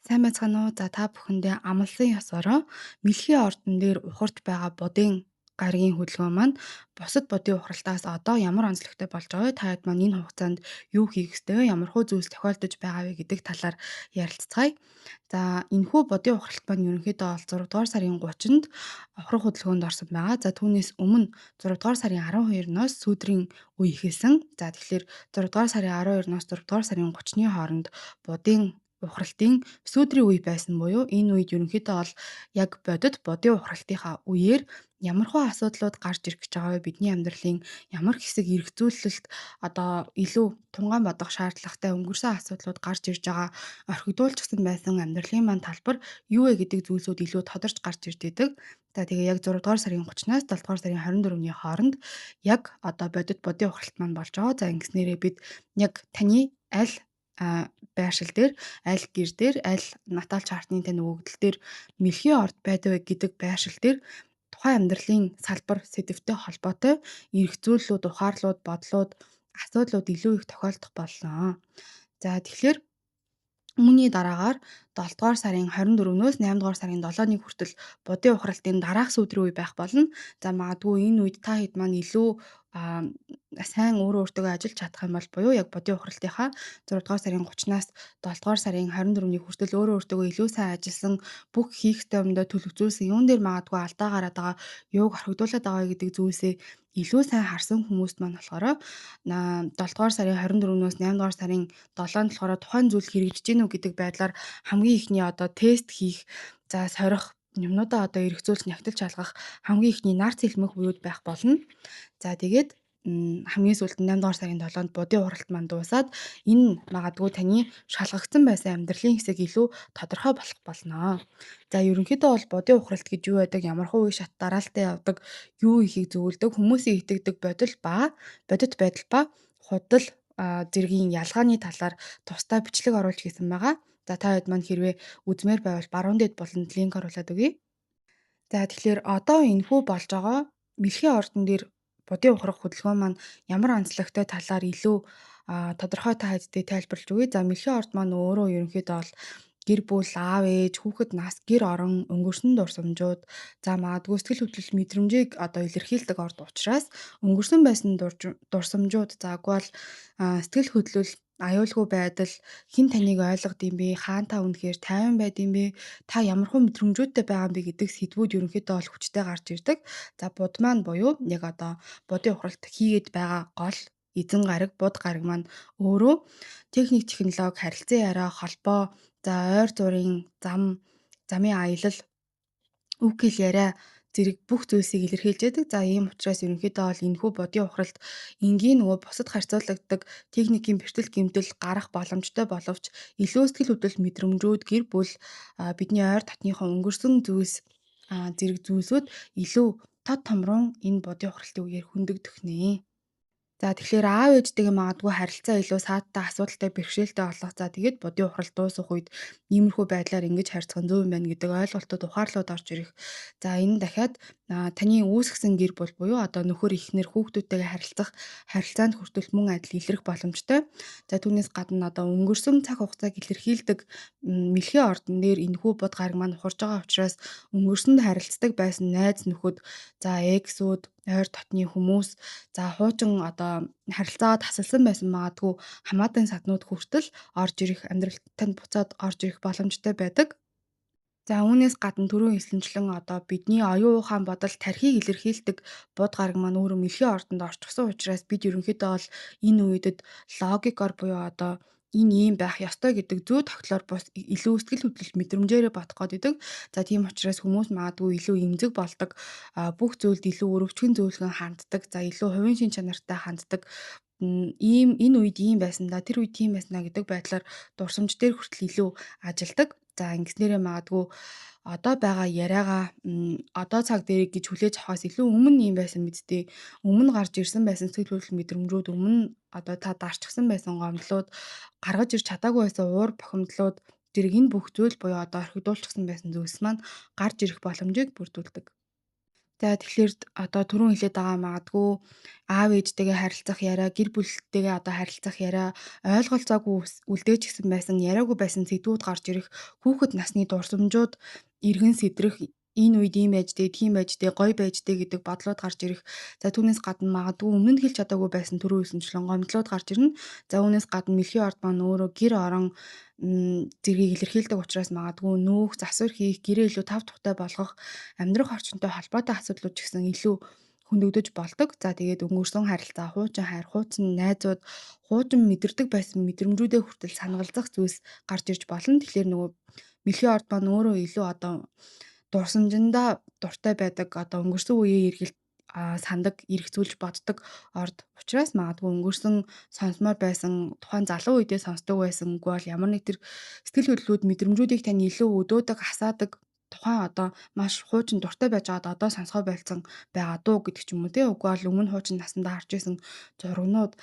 Сайн байцгаана уу? За та бүхэндээ амлсан ёсороо мэлхий ордон дээр ухарч байгаа будын гаригийн хөдөлгөөн маань бусад будын ухралтаас одоо ямар онцлогтой болж байгаа вэ? Та хэд маань энэ хугацаанд юу хийх ёстой вэ? Ямар хөө зүйлс тохиолдож байгаа вэ гэдэг талаар ярилцгаая. За энэхүү будын ухралт маань ерөнхийдөө бол 6 дугаар сарын 30-нд ухрах хөдөлгөөнд орсон байгаа. За түүнээс өмнө 6 дугаар сарын 12-ноос сүүдрийн үе эхэлсэн. За тэгэхээр 6 дугаар сарын 12-ноос 6 дугаар сарын 30-ны хооронд будын ухралтын сүүдрийн үе байсан буюу энэ үед ерөнхийдөө бол яг бодит будын ухралтынхаа үеэр ямархуу асуудлууд гарч ирэх гэж байгаа вэ? Бидний амьдралын ямар хэсэг эргцүүлэлт одоо илүү тунгаан бодох шаардлагатай өнгөрсөн асуудлууд гарч ирж байгаа орхигдуулчихсан байсан амьдралын маань талбар юу вэ гэдэг зүйлсүүд илүү тодорч гарч ирж идэг. За тэгээ яг 6 дугаар сарын 30-наас 7 дугаар сарын 24-ний хооронд яг одоо бодит будын ухралт маань болж байгаа. За ингэснээрээ бид яг таны аль байршил дээр, аль гэр дээр, аль натал чартны тань өгөгдөл дээр мэлхий орд байдаг вэ гэдэг байршил дээр тухайн амьдралын салбар сэдвтэй холбоотой эргцүүллүүд, ухаарлууд, бодлууд, асуудлууд илүү их тохиолдох боллоо. За тэгэхээр үүний дараагаар 7 дугаар сарын 24-нөөс 8 дугаар сарын 7-ны хүртэл будын ухралтын дараах сүүдрийн үе байх болно. За магадгүй энэ үед та хэд маань илүү аа, сайн өөрөө өөртөө ажиллаж чадах юм бол буюу яг будын ухралтынхаа 6 дугаар сарын 30-наас 7 дугаар сарын 24-ний хүртэл өөрөө өөртөө илүү сайн ажилласан бүх хийх ёстой юмдаа төлөвлөсөн юун дээр магадгүй алдаа гараад байгаа, юуг орхигдуулаад байгаа гэдэг зүйлсээ илүү сайн харсан хүмүүст маань болохоор 7 дугаар сарын 24-нөөс 8 дугаар сарын 7-нд болохоор тухайн зүйл хэрэгжиж гэнэ үү гэдэг байдлаар хамгийн ихний одоо тест хийх, за сорих юмнуудаа одоо эргцүүлж нягтлж шалгах хамгийн ихний нарт хэлмэх үеуд байх болно. За тэгээд хамгийн сүүлд 8 дугаар сарын 7-нд будын уралт маань дуусаад энэ магадгүй таны шалгагдсан байсан амьдралын хэсэг илүү тодорхой болох болно. За ерөнхийдөө бол будын ухралт гэж юу байдаг, ямар хувь үе шат дараалтаа явдаг, юу ихийг зөвлөдөг, хүмүүсийн итгэдэг бодит байдал ба худал зэргийн ялгааны талаар тусдаа бичлэг оруулж хийсэн байгаа. За та хэд маань хэрвээ үзмээр байвал баруун дээд болонд линк оруулаад өгье. За тэгэхээр одоо энэхүү болж байгаа мэлхий ордон дээр будын ухрах хөдөлгөөн маань ямар онцлогтой талаар илүү тодорхой та хэдтэй тайлбарлаж өгье. За мэлхий орд маань өөрөө ерөнхийдөө бол гэр бүл, аав ээж, хүүхэд нас, гэр орон, өнгөрсөн дурсамжууд, за магадгүй сэтгэл хөдлөл мэдрэмжийг одоо илэрхийлдэг орд учраас өнгөрсөн байсан дурсамжууд, за аггүй бол сэтгэл хөдлөл, аюулгүй байдал, хэн таныг ойлгод юм бэ, хаана та үнэхээр тайван байд юм бэ, та ямархуу мэдрэмжүүдтэй байгаа юм бэ гэдэг сэдвүүд ерөнхийдөө бол хүчтэй гарч ирдэг. За буд маань буюу яг одоо будын ухралт хийгээд байгаа гол эзэн гариг, буд гариг маань өөрөө техник, технологи, харилцан яриа, холбоо, за ойр зургийн замын аялал, үг хэл яриа зэрэг бүх зүйлсийг илэрхийлж яадаг. За ийм учраас ерөнхийдөө бол энэхүү будын ухралт энгийн нөгөө бусад харьцуулагддаг техникийн бэртэл гэмтэл гарах боломжтой боловч илүү сэтгэл хөдлөл мэдрэмжүүд гэр бүл бидний ойр дотныхон өнгөрсөн зүйлс зэрэг зүйлсүүд илүү тод томрон энэ будын ухралтын үеэр хөндөгдөх нэ. За тэгэхээр аав ээжтэйгээ магадгүй харилцаа илүү сааттай асуудалтай бэрхшээлтэй болох. За тэгээд будын ухралт дуусах үед иймэрхүү байдлаар ингэж харьцах нь зөв юм байна гэдэг ойлголтод ухаарлууд орж ирэх. За энэ дахиад таны үүсгэсэн гэр бүл буюу одоо нөхөр эхнэр хүүхдүүдтэйгээ харилцах харилцаанд хүртэл мөн адил илэрх боломжтой. За түүнээс гадна одоо өнгөрсөн цаг хугацааг илэрхийлдэг мэлхий ордон дээр энэхүү буд гараг маань ухарж байгаа учраас өнгөрсөнд харилцдаг байсан найз нөхөд, за эксүүд, ойр дотны хүмүүс, за хуучин одоо харилцаагаа тасалсан байсан магадгүй хамаатан саднууд хүртэл орж ирэх амьдралтанд буцаад орж ирэх боломжтой байдаг. За үүнээс гадна түрүүн хэлсэнчлэн одоо бидний оюун ухаан бодол тархийг илэрхийлдэг буд гараг маань өөрөө мэлхий ордонд орчихсон учраас бид ерөнхийдөө бол энэ үедэд логикоор буюу одоо энэ ийм байх ёстой гэдэг зүй тогтлоор бус илүү сэтгэл хөдлөлт мэдрэмжээрээ бодох гээд идэг. За тийм учраас хүмүүс магадгүй илүү эмзэг болдог, бүх зүйлд илүү өрөвчгөн зөвлөгөн ханддаг, за илүү хувийн шин чанартай ханддаг. Ийм энэ үед ийм байсан да, тэр үед тийм байсан да гэдэг байдлаар дурсамж дээр хүртэл илүү ажилдаг. За ингэснээрээ магадгүй одоо байгаа яриагаа одоо цаг дээр гэж хүлээж авахаас илүү өмнө ийм байсан мэдтэй. Өмнө гарч ирсэн байсан сэтгэл хөдлөл мэдрэмжүүд, өмнө одоо та дарчсан байсан гомдлууд, гаргаж ирч чадаагүй байсан уур бухимдлууд зэрэг энэ бүх зүйл буюу одоо орхигдуулчихсан байсан зүйлс маань гарч ирэх боломжийг бүрдүүлдэг. За тэгэхээр одоо түрүүн хэлээд байгаа магадгүй аав ээжтэйгээ харилцах яриа, гэр бүлтэйгээ одоо харилцах яриа, ойлголцоогүй үлдээж гисэн байсан, яриагүй байсан сэдвүүд гарч ирэх, хүүхэд насны дурсамжууд эргэн сэтрэх, энэ үед ийм байж дээ, тийм байж дээ, гоё байж дээ гэдэг бодлоод гарч ирэх. За түүнээс гадна магадгүй өмнө нь хэлж чадаагүй байсан түрүү хэлсэнчлэн гомдлууд гарч ирнэ. За үүнээс гадна мэлхий орд маань өөрөө гэр орон зэргийг илэрхийлдэг учраас магадгүй нүүх, засвар хийх, гэрээ илүү тав тухтай болгох, амьдрах орчинтой холбоотой асуудлууд ч гэсэн илүү хөндөгдөж болдог. За тэгээд өнгөрсөн харилцаа, хуучин хайр, хуучин найзууд, хуучин мэдэрдэг байсан мэдрэмжүүдээ хүртэл санагалзах зүйлс гарч ирж болно. Тэгэхээр нөгөө мэлхий орд маань өөрөө илүү одоо дурсамжиндаа дуртай байдаг одоо өнгөрсөн үеийн сандаг, эргцүүлж боддог орд учраас магадгүй өнгөрсөн сонсомоор байсан тухайн залуу үедээ сонсдог байсан үг бол ямар нэг тэр сэтгэл хөдлөлүүд мэдрэмжүүдийг тань илүү өдөөдөг, асаадаг тухайн одоо маш хуучин дуртай байж байгаад одоо сонсгоо болцсон байгаа дуу гэдэг ч юм уу тий. Үгүй бол өмнө хуучин насндаа харж исэн зургнууд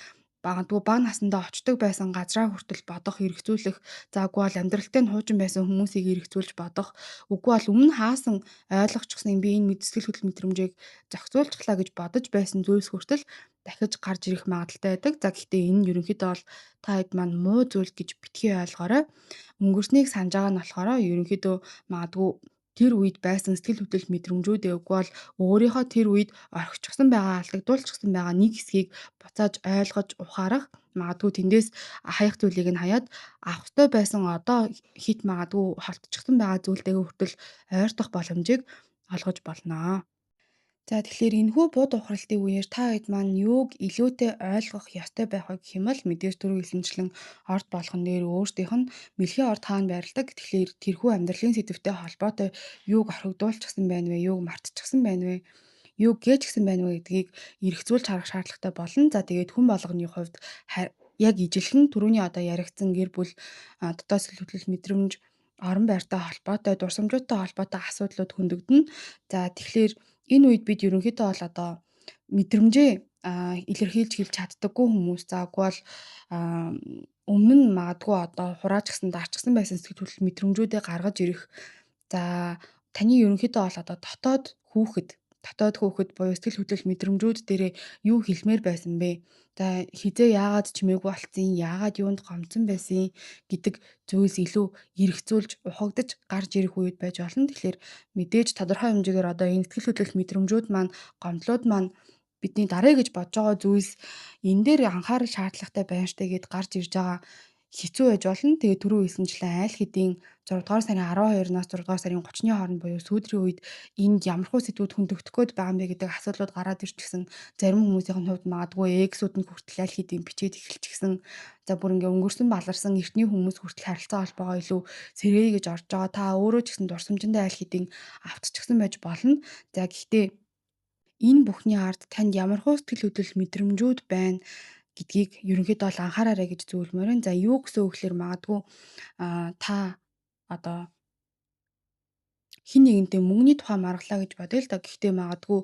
магадгүй бага насндаа очдог байсан газраа хүртэл бодох, эргцүүлэх, за үгүй бол амьдралтай нь хуучин байсан хүмүүсийг эргцүүлж бодох, үгүй бол өмнө хаасан ойлгочихсон би энэ сэтгэл хөдлөл мэдрэмжийг зохицуулчихлаа гэж бодож байсан зүйлс хүртэл дахиж гарч ирэх магадaltaй байдаг. За гэхдээ энэ нь ерөнхийдөө бол та хэд маань муу зүйл гэж битгий ойлгоорой. Өнгөрснийг санаж байгаа нь болохоор ерөнхийдөө магадгүй тэр үед байсан сэтгэл хөдлөл мэдрэмжүүдээ үгүй бол өөрийнхөө тэр үед орхичихсан байгаа, алдагдуулчихсан байгаа нэг хэсгийг буцааж ойлгож ухаарах, магадгүй тэндээс хаях зүйлийг нь хаяад авах ёстой байсан одоо хит магадгүй холтчихсон байгаа зүйлтэйгээ хүртэл ойртох боломжийг олгож болно. За тэгэхээр энэхүү бууд ухралтын үеэр та хэд маань юуг илүүтэй ойлгох ёстой байх вэ гэх юм бол мэдээж түрүү хэлсэнчлэн орд болгон дээр өөртөөх нь мэлхий орд хаана байрладаг. Тэгэхээр тэрхүү амьдралын сэдвтэй холбоотой юуг орхигдуулчихсан байна вэ? Юуг мартчихсан байна вэ? Юуг гээчихсэн байна вэ гэдгийг эргцүүлж харах шаардлагатай болно. За тэгээд хүн болгоны хувьд яг ижилхэн түрүүний одоо яригдсан гэр бүл дотоод сэтгэл хөдлөл мэдрэмж орон байртай холбоотой, дурсамжуудтай холбоотой асуудлууд хөндөгдөнө. За тэгэхээр энэ үед бид ерөнхийдөө бол одоо мэдрэмжээ илэрхийлж хэлж чаддаггүй хүмүүс. За үгүй бол өмнө нь магадгүй одоо хураачгсан, дарчгсан байсан сэтгэл хөдлөл мэдрэмжүүдээ гаргаж ирэх. За таны ерөнхийдөө бол одоо дотоод хүүхэд буюу сэтгэл хөдлөл мэдрэмжүүд дээрээ юу хэлмээр байсан бэ? За хизээ яагаад чимээгүй болцсон, яагаад юунд гомдсон байсан гэдэг зүйлс илүү эргцүүлж ухагдаж гарч ирэх үед байж болно. Тэгэхээр мэдээж тодорхой хэмжээгээр одоо энэ сэтгэл хөдлөл мэдрэмжүүд маань, гомдлууд маань бидний даръя гэж бодож байгаа зүйлс энэ дээр анхаарал шаардлагатай байна штэ гэд гарч ирж байгаа хэцүү байж болно. Тэгээ түрүү хэлсэнчлэн аль хэдийн 6 дугаар сарын 12-наас 6 дугаар сарын 30-ны хооронд буюу сүүдрийн үед энд ямархуу сэдвүүд хөндөгдөх гээд байгаа юм бэ гэдэг асуудлууд гараад ирчихсэн. Зарим хүмүүсийн хувьд магадгүй эксүүд нь хүртэл аль хэдийн бичээд эхэлчихсэн. За бүр ингээ өнгөрсөн баларсан эртний хүмүүс хүртэл харилцаа холбоогоо илүү сэргэе гэж орж байгаа. Та өөрөө ч гэсэн дурсамжиндаа аль хэдийн автчихсан байж болно. За гэхдээ энэ бүхний ард танд ямархуу сэтгэл хөдлөл мэдрэмжүүд байна гэдгийг ерөнхийдөө бол анхаараарай гэж зөвлөмөр байна. За юу гэсэн үг гэхээр магадгүй та одоо хин нэгэнтэй мөнгөний тухай маргалаа гэж бодъё л да. Гэхдээ магадгүй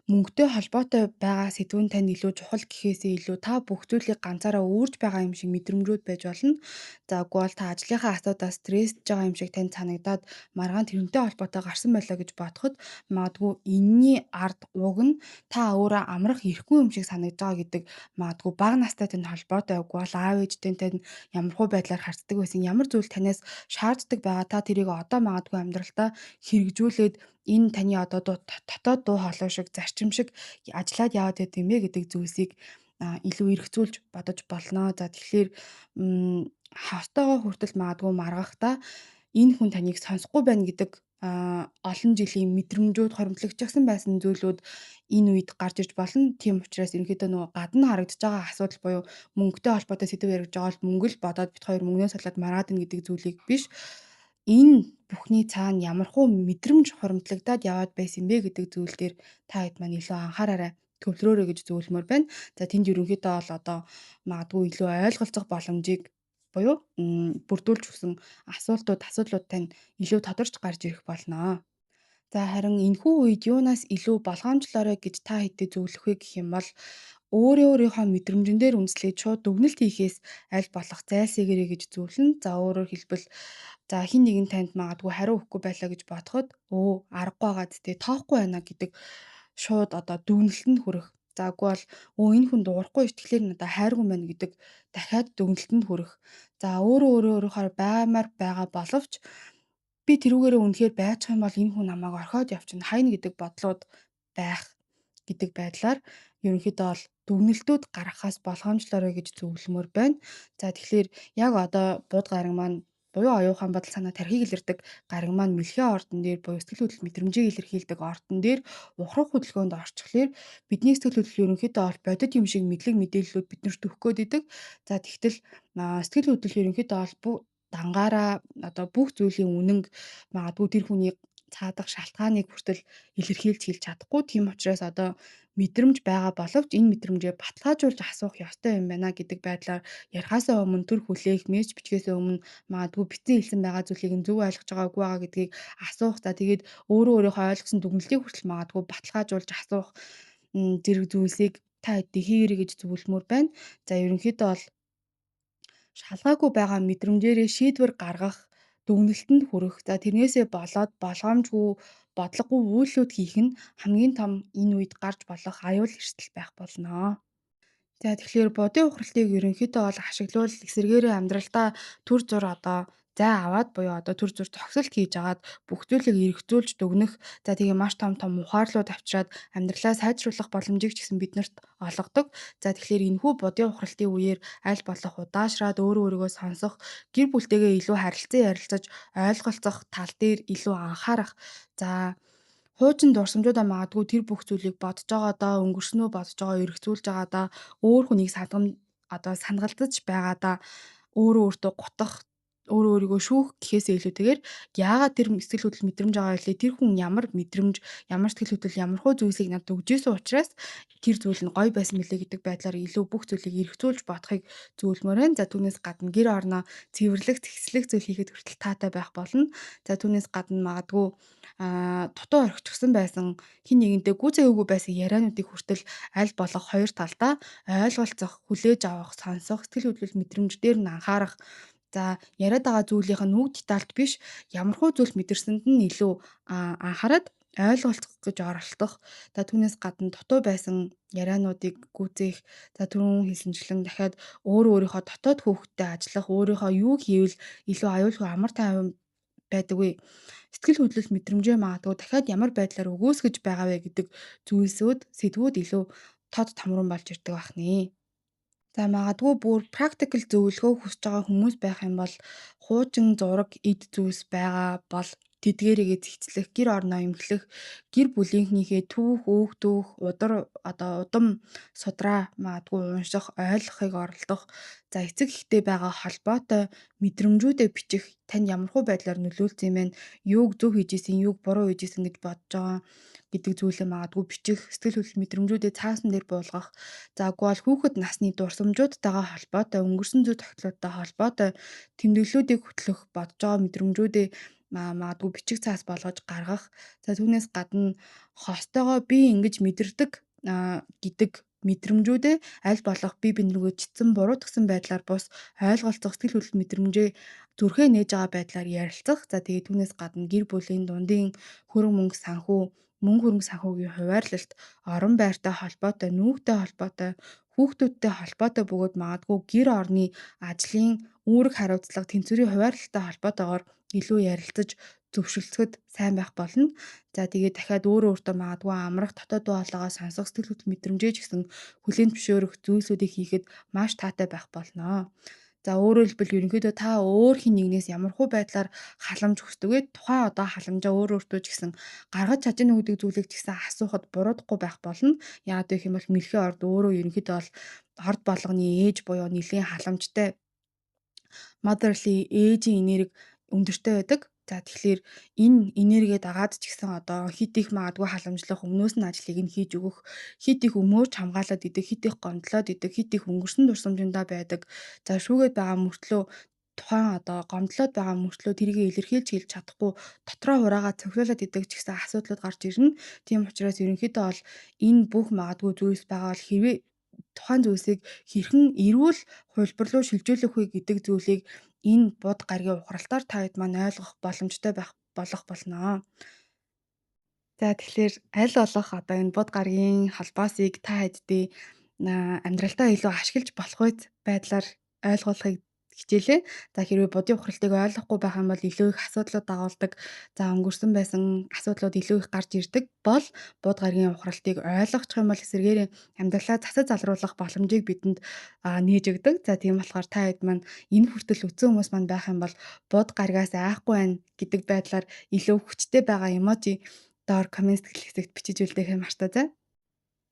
мөнгөтэй холбоотой байгаа сэдв нь танд илүү чухал гэхээсээ илүү та бүх зүйлийг ганцаараа өөрж байгаа юм шиг мэдрэмжүүд байж болно. За үгүй бол та ажлынхаа асуудаас стрессж байгаа юм шиг танд санагдаад маргаан тэрнтэй холбоотой гарсан байлаа гэж бодоход магадгүй энэний ард уг нь та өөрөө амрах ирэхгүй юм шиг санагдаж байгаа гэдэг магадгүй бага настай тань холбоотой үгүй бол аав ээжтэй тань ямархуу байдлаар харцдаг байсан ямар зүйл танаас шаарддаг байгаа та тэрийг одоо магадгүй амьдралтаа хэрэгжүүлээд энэ таны одоо дотоод дуу хоолой шиг зарчим шиг ажиллаад яваад байт юм бэ гэдэг зүйлсийг илүү эргцүүлж бодож болно. За тэгэхээр хавтайгаа хүртэл магадгүй маргахдаа энэ хүн таныг сонсохгүй байна гэдэг олон жилийн мэдрэмжүүд хоримтлагчсан байсан зүйлүүд энэ үед гарч ирж болно. Тийм учраас ерөнхийдөө нөгөө гадна харагдаж байгаа асуудал буюу мөнгөтэй холбоотой сэдв яригдж байгаа бол мөнгө л бодоод бит хоёр мөнгнөөс салаад маргаад ин гэдэг зүйлийг биш. Энэ бүхний цаана ямархуу мэдрэмж хоримтлагдаад яваад байсан бэ гэдэг зүйл дээр та хэд маань илүү анхаараарай. Төвлөрөөрэй гэж зөвлөмөр байна. За тэнд ерөнхийдөө бол одоо магадгүй илүү ойлголцох боломжийг буюу бүрдүүлж өгсөн асуудлууд тань илүү тодорч гарч ирэх болно. За харин энэхүү үед юунаас илүү болгоомжлоорой гэж та хэдий зөвлөх вэ гэх юм бол өөрийнхөө мэдрэмжэн дээр үндэслээд шууд дүгнэлт хийхээс аль болох зайлсхийгээрэй гэж зөвлөнө. За өөрөөр хэлбэл за хин нэгэн танд магадгүй хариу өгөхгүй байлаа гэж бодоход аргагүй байгаа зү тоохгүй байна гэдэг шууд одоо дүгнэлтэнд хүрэх. За үгүй бол энэ хүн дуурахгүй ш тэгэхээр надад хайргүй байна гэдэг дахиад дүгнэлтэнд хүрэх. За өөрөөхөр баймаар байгаа боловч би тэрүүгээрээ үнэхээр байцах юм бол энэ хүн намайг орхиод явчихна хайна гэдэг бодлууд байх гэдэг байдлаар ерөнхийдөө бол дүгнэлтүүд гаргахаас болгоомжлоорой гэж зөвлөмөр байна. За тэгэхээр яг одоо бууд гараг маань буюу оюухан бодол санаа тархийг илэрдэг гараг маань мэлхий ордон дээр буюу сэтгэл хөдлөл мэдрэмжийг илэрхийлдэг ордон дээр ухрах хөдөлгөөнд орчихлоор бидний сэтгэл хөдлөл ерөнхийдөө бол бодит юм шиг мэдлэг мэдээллүүд биднэрт өгөх гээд идэг. За тэгтэл сэтгэл хөдлөл ерөнхийдөө бол дангаараа одоо бүх зүйлийн үнэнг магадгүй тэр хүний цаадах шалтгааныг хүртэл илэрхийлж хэлж чадахгүй. Тийм учраас одоо мэдрэмж байгаа боловч энэ мэдрэмжээ баталгаажуулж асуух ёстой юм байна гэдэг байдлаар ярихаасаа өмнө төр хүлээх, мессеж бичгээсээ өмнө магадгүй битсэн хэлсэн байгаа зүйлийг нь зөв ойлгож байгаа үгүй байгаа гэдгийг асуух. За тэгээд өөрийнхөө ойлгосон дүгнэлтийг хүртэл магадгүй баталгаажуулж асуух зэрэг зүйлсийг та хэд хийгэрэй гэж зөвлөмөр байна. За ерөнхийдөө бол шалгаагүй байгаа мэдрэмжээрээ шийдвэр гаргах, дүгнэлтэнд хүрэх, за тэрнээсээ болоод болгоомжгүй, бодлогогүй үйлдэлүүд хийх нь хамгийн том энэ үед гарч болох аюул эрсдэл байх болно. За тэгэхээр бодийн ухралтыг ерөнхийдөө бол ашиглавал эсэргээрээ амьдралдаа түр зур одоо зай аваад буюу одоо түр зур зогсолт хийж агаад бүх зүйлийг эргцүүлж дүгнэх за тэгээ маш том том ухаарлууд авчираад амьдралаа сайжруулах боломжийг ч гэсэн биднэрт олгодог. За тэгэхээр энэхүү бодийн ухралтын үеэр аль болох удаашраад өөрөө өөрийгөө сонсох, гэр бүлтэйгээ илүү харилцан ярилцаж ойлголцох тал дээр илүү анхаарах. За хуучин дурсамжуудаа магадгүй тэр бүх зүйлийг бодож байгаадаа өнгөрснөө бодож байгаа эргцүүлж байгаадаа өөр хүнийг одоо сангалдаж байгаадаа өөрөө өөртөө гутах өөрөө өөрийгөө шүүх гэхээсээ илүүтэйгээр яагаад тэр сэтгэл хөдлөл мэдрэмж байгаа вэ? Тэр хүн ямар мэдрэмж, ямар сэтгэл хөдлөл, ямархуу зүйлсийг надад өгж ийсэн учраас тэр зүйл нь гоё байсан мөлий гэдэг байдлаар илүү бүх зүйлийг эргцүүлж бодохыг зөвлөмөр байна. За түүнээс гадна гэр орноо цэвэрлэх, зэхслэх зүйл хийхэд хүртэл таатай байх болно. За түүнээс гадна магадгүй дутуу орхичихсан байсан хин нэгэнтэй гүцээ өгөө байсан яриануудыг хүртэл аль болох хоёр талдаа ойлголцох, хүлээж авах, сонсох, сэтгэл хөдлөл мэдрэмж дээр нь анхаарах. За яриад байгаа зүйлийнх нь үг детальд биш ямархуу зүйл мэдэрсэнд нь илүү анхаарад ойлголцох гэж оролдох. За түүнээс гадна дутуу байсан яриануудыг гүйцээх. За түрүүн хэлсэнчлэн дахиад өөрийнхөө дотоод хүүхдтэй ажиллах, өөрийнхөө юу хийвэл илүү аюулгүй амар тайван байдаг вэ? Сэтгэл хөдлөл мэдрэмжээ магадгүй дахиад ямар байдлаар өгөөсгөж байгаа вэ гэдэг зүйлсүүд, сэдвүүд илүү тод томрон болж ирдэг бахнэ. За магадгүй бүр практикл зөвлөгөө хүсэж байгаа хүмүүс байх юм бол хуучин зураг, эд зүйлс байгаа бол тэдгээрийгээ зэгцлэх, гэр орноо эмхлэх, гэр бүлийнхнийхээ түүх, өөгдөх, удам судраа магадгүй унших, ойлгохыг оролдох, за эцэг эхтэй байгаа холбоотой мэдрэмжүүдээ бичих, танд ямархуу байдлаар нөлөөлсөн юм бэ? Юуг зөв хийж исэн, юуг буруу хийж исэн гэж бодож байгаа гэдэг зүйлээ магадгүй бичих, сэтгэл хөдлөл мэдрэмжүүдээ цаасан дээр буулгах. За үгүй бол хүүхэд насны дурсамжуудтайгаа холбоотой, өнгөрсөн зүй тогтолцоотой холбоотой тэмдэглэлүүдийг хөтлөх, бодож байгаа мэдрэмжүүдээ магадгүй бичих цаас болгож гаргах. За түүнээс гадна хостойгоо би ингэж мэдэрдэг гэдэг мэдрэмжүүдээ аль болох бие биенэргөө читсэн буруутгсан байдлаар бус ойлголцох сэтгэл хөдлөл мэдрэмжээ зүрхээ нээж байгаа байдлаар ярилцах. За тэгээ түүнээс гадна гэр бүлийн дундын хөрөнгө мөнгө санхүү мөнгө хөрөнгө санхүүгийн хуваарлалт, орон байртай холбоотой, нүүхтэй холбоотой, хүүхдүүдтэй холбоотой бөгөөд магадгүй гэр орны ажлын үүрэг хариуцлага, тэнцвэрийн хуваарлалтай холбоотойгоор илүү ярилцаж зөвшөлдсөд сайн байх болно. За тэгээд дахиад өөрөө өөртөө магадгүй амрах, дотоод дуу хоолойгоо сонсох, сэтгэл хөдлөл мэдрэмжээ ч гэсэн хүлээн зөвшөөрөх зүйлсүүдийг хийхэд маш таатай байх болно. За өөрөөр хэлбэл ерөнхийдөө та өөр хин нэгнээс ямархуу байдлаар халамж хүсдэг вэ? Тухайн одоо халамжаа өөр өөртөө ч гэсэн гаргаж чадна уу гэдэг зүйлийг ч гэсэн асуухад буруудахгүй байх болно. Яагаад гэх юм бол мэрхийн орд өөрөө ерөнхийдөө бол орд болгоны ээж буюу нэлийн халамжтай motherly ээжийн энерги өндөртэй байдаг. За тэгэхээр энэ энергээ дагаад ч гэсэн одоо хит их магадгүй халамжлах өмнөөс нь ажлыг нь хийж өгөх, хит их өмөөж хамгаалаад идэх, хит их гомдлоод идэх, хит их өнгөрсөн дурсамжиндаа байдаг. За шүүгээд байгаа мөртлөө тухайн одоо гомдлоод байгаа мөртлөө тэрийг илэрхийлж хэлж чадахгүй дотроо хураагаа цогцолоод идэх ч гэсэн асуудлууд гарч ирнэ. Тийм учраас ерөнхийдөө бол энэ бүх магадгүй зүйлс байгаа бол хэрвээ тухайн зүйлсийг хэрхэн эрүүл хувилбар руу шилжүүлэх вэ гэдэг зүйлийг энэ бод гарагийн ухралтаар та хэд маань ойлгох боломжтой болох болно. За тэгэхээр аль болох одоо энэ бод гарагийн холбоосыг та хэддээ амьдралдаа илүү ашиглаж болох үз байдлаар ойлгуулахыг хичээлээ. За хэрвээ будын ухралтыг ойлгохгүй байх юм бол илүү их асуудлууд дагуулдаг. За өнгөрсөн байсан асуудлууд илүү их гарч ирдэг бол бод гарагийн ухралтыг ойлгочих юм бол эсвэргээрээ амьдралаа засаж залруулах боломжийг бидэнд нээж өгдөг. За тийм болохоор та хэд маань энэ хүртэл үтсэн хүмүүс маань байх юм бол бод гарагаас айхгүй байна гэдэг байдлаар илүү хүчтэй байгаа эможи доор коммент сэтгэл хэсэгт бичиж үлдээх юмартаа зай.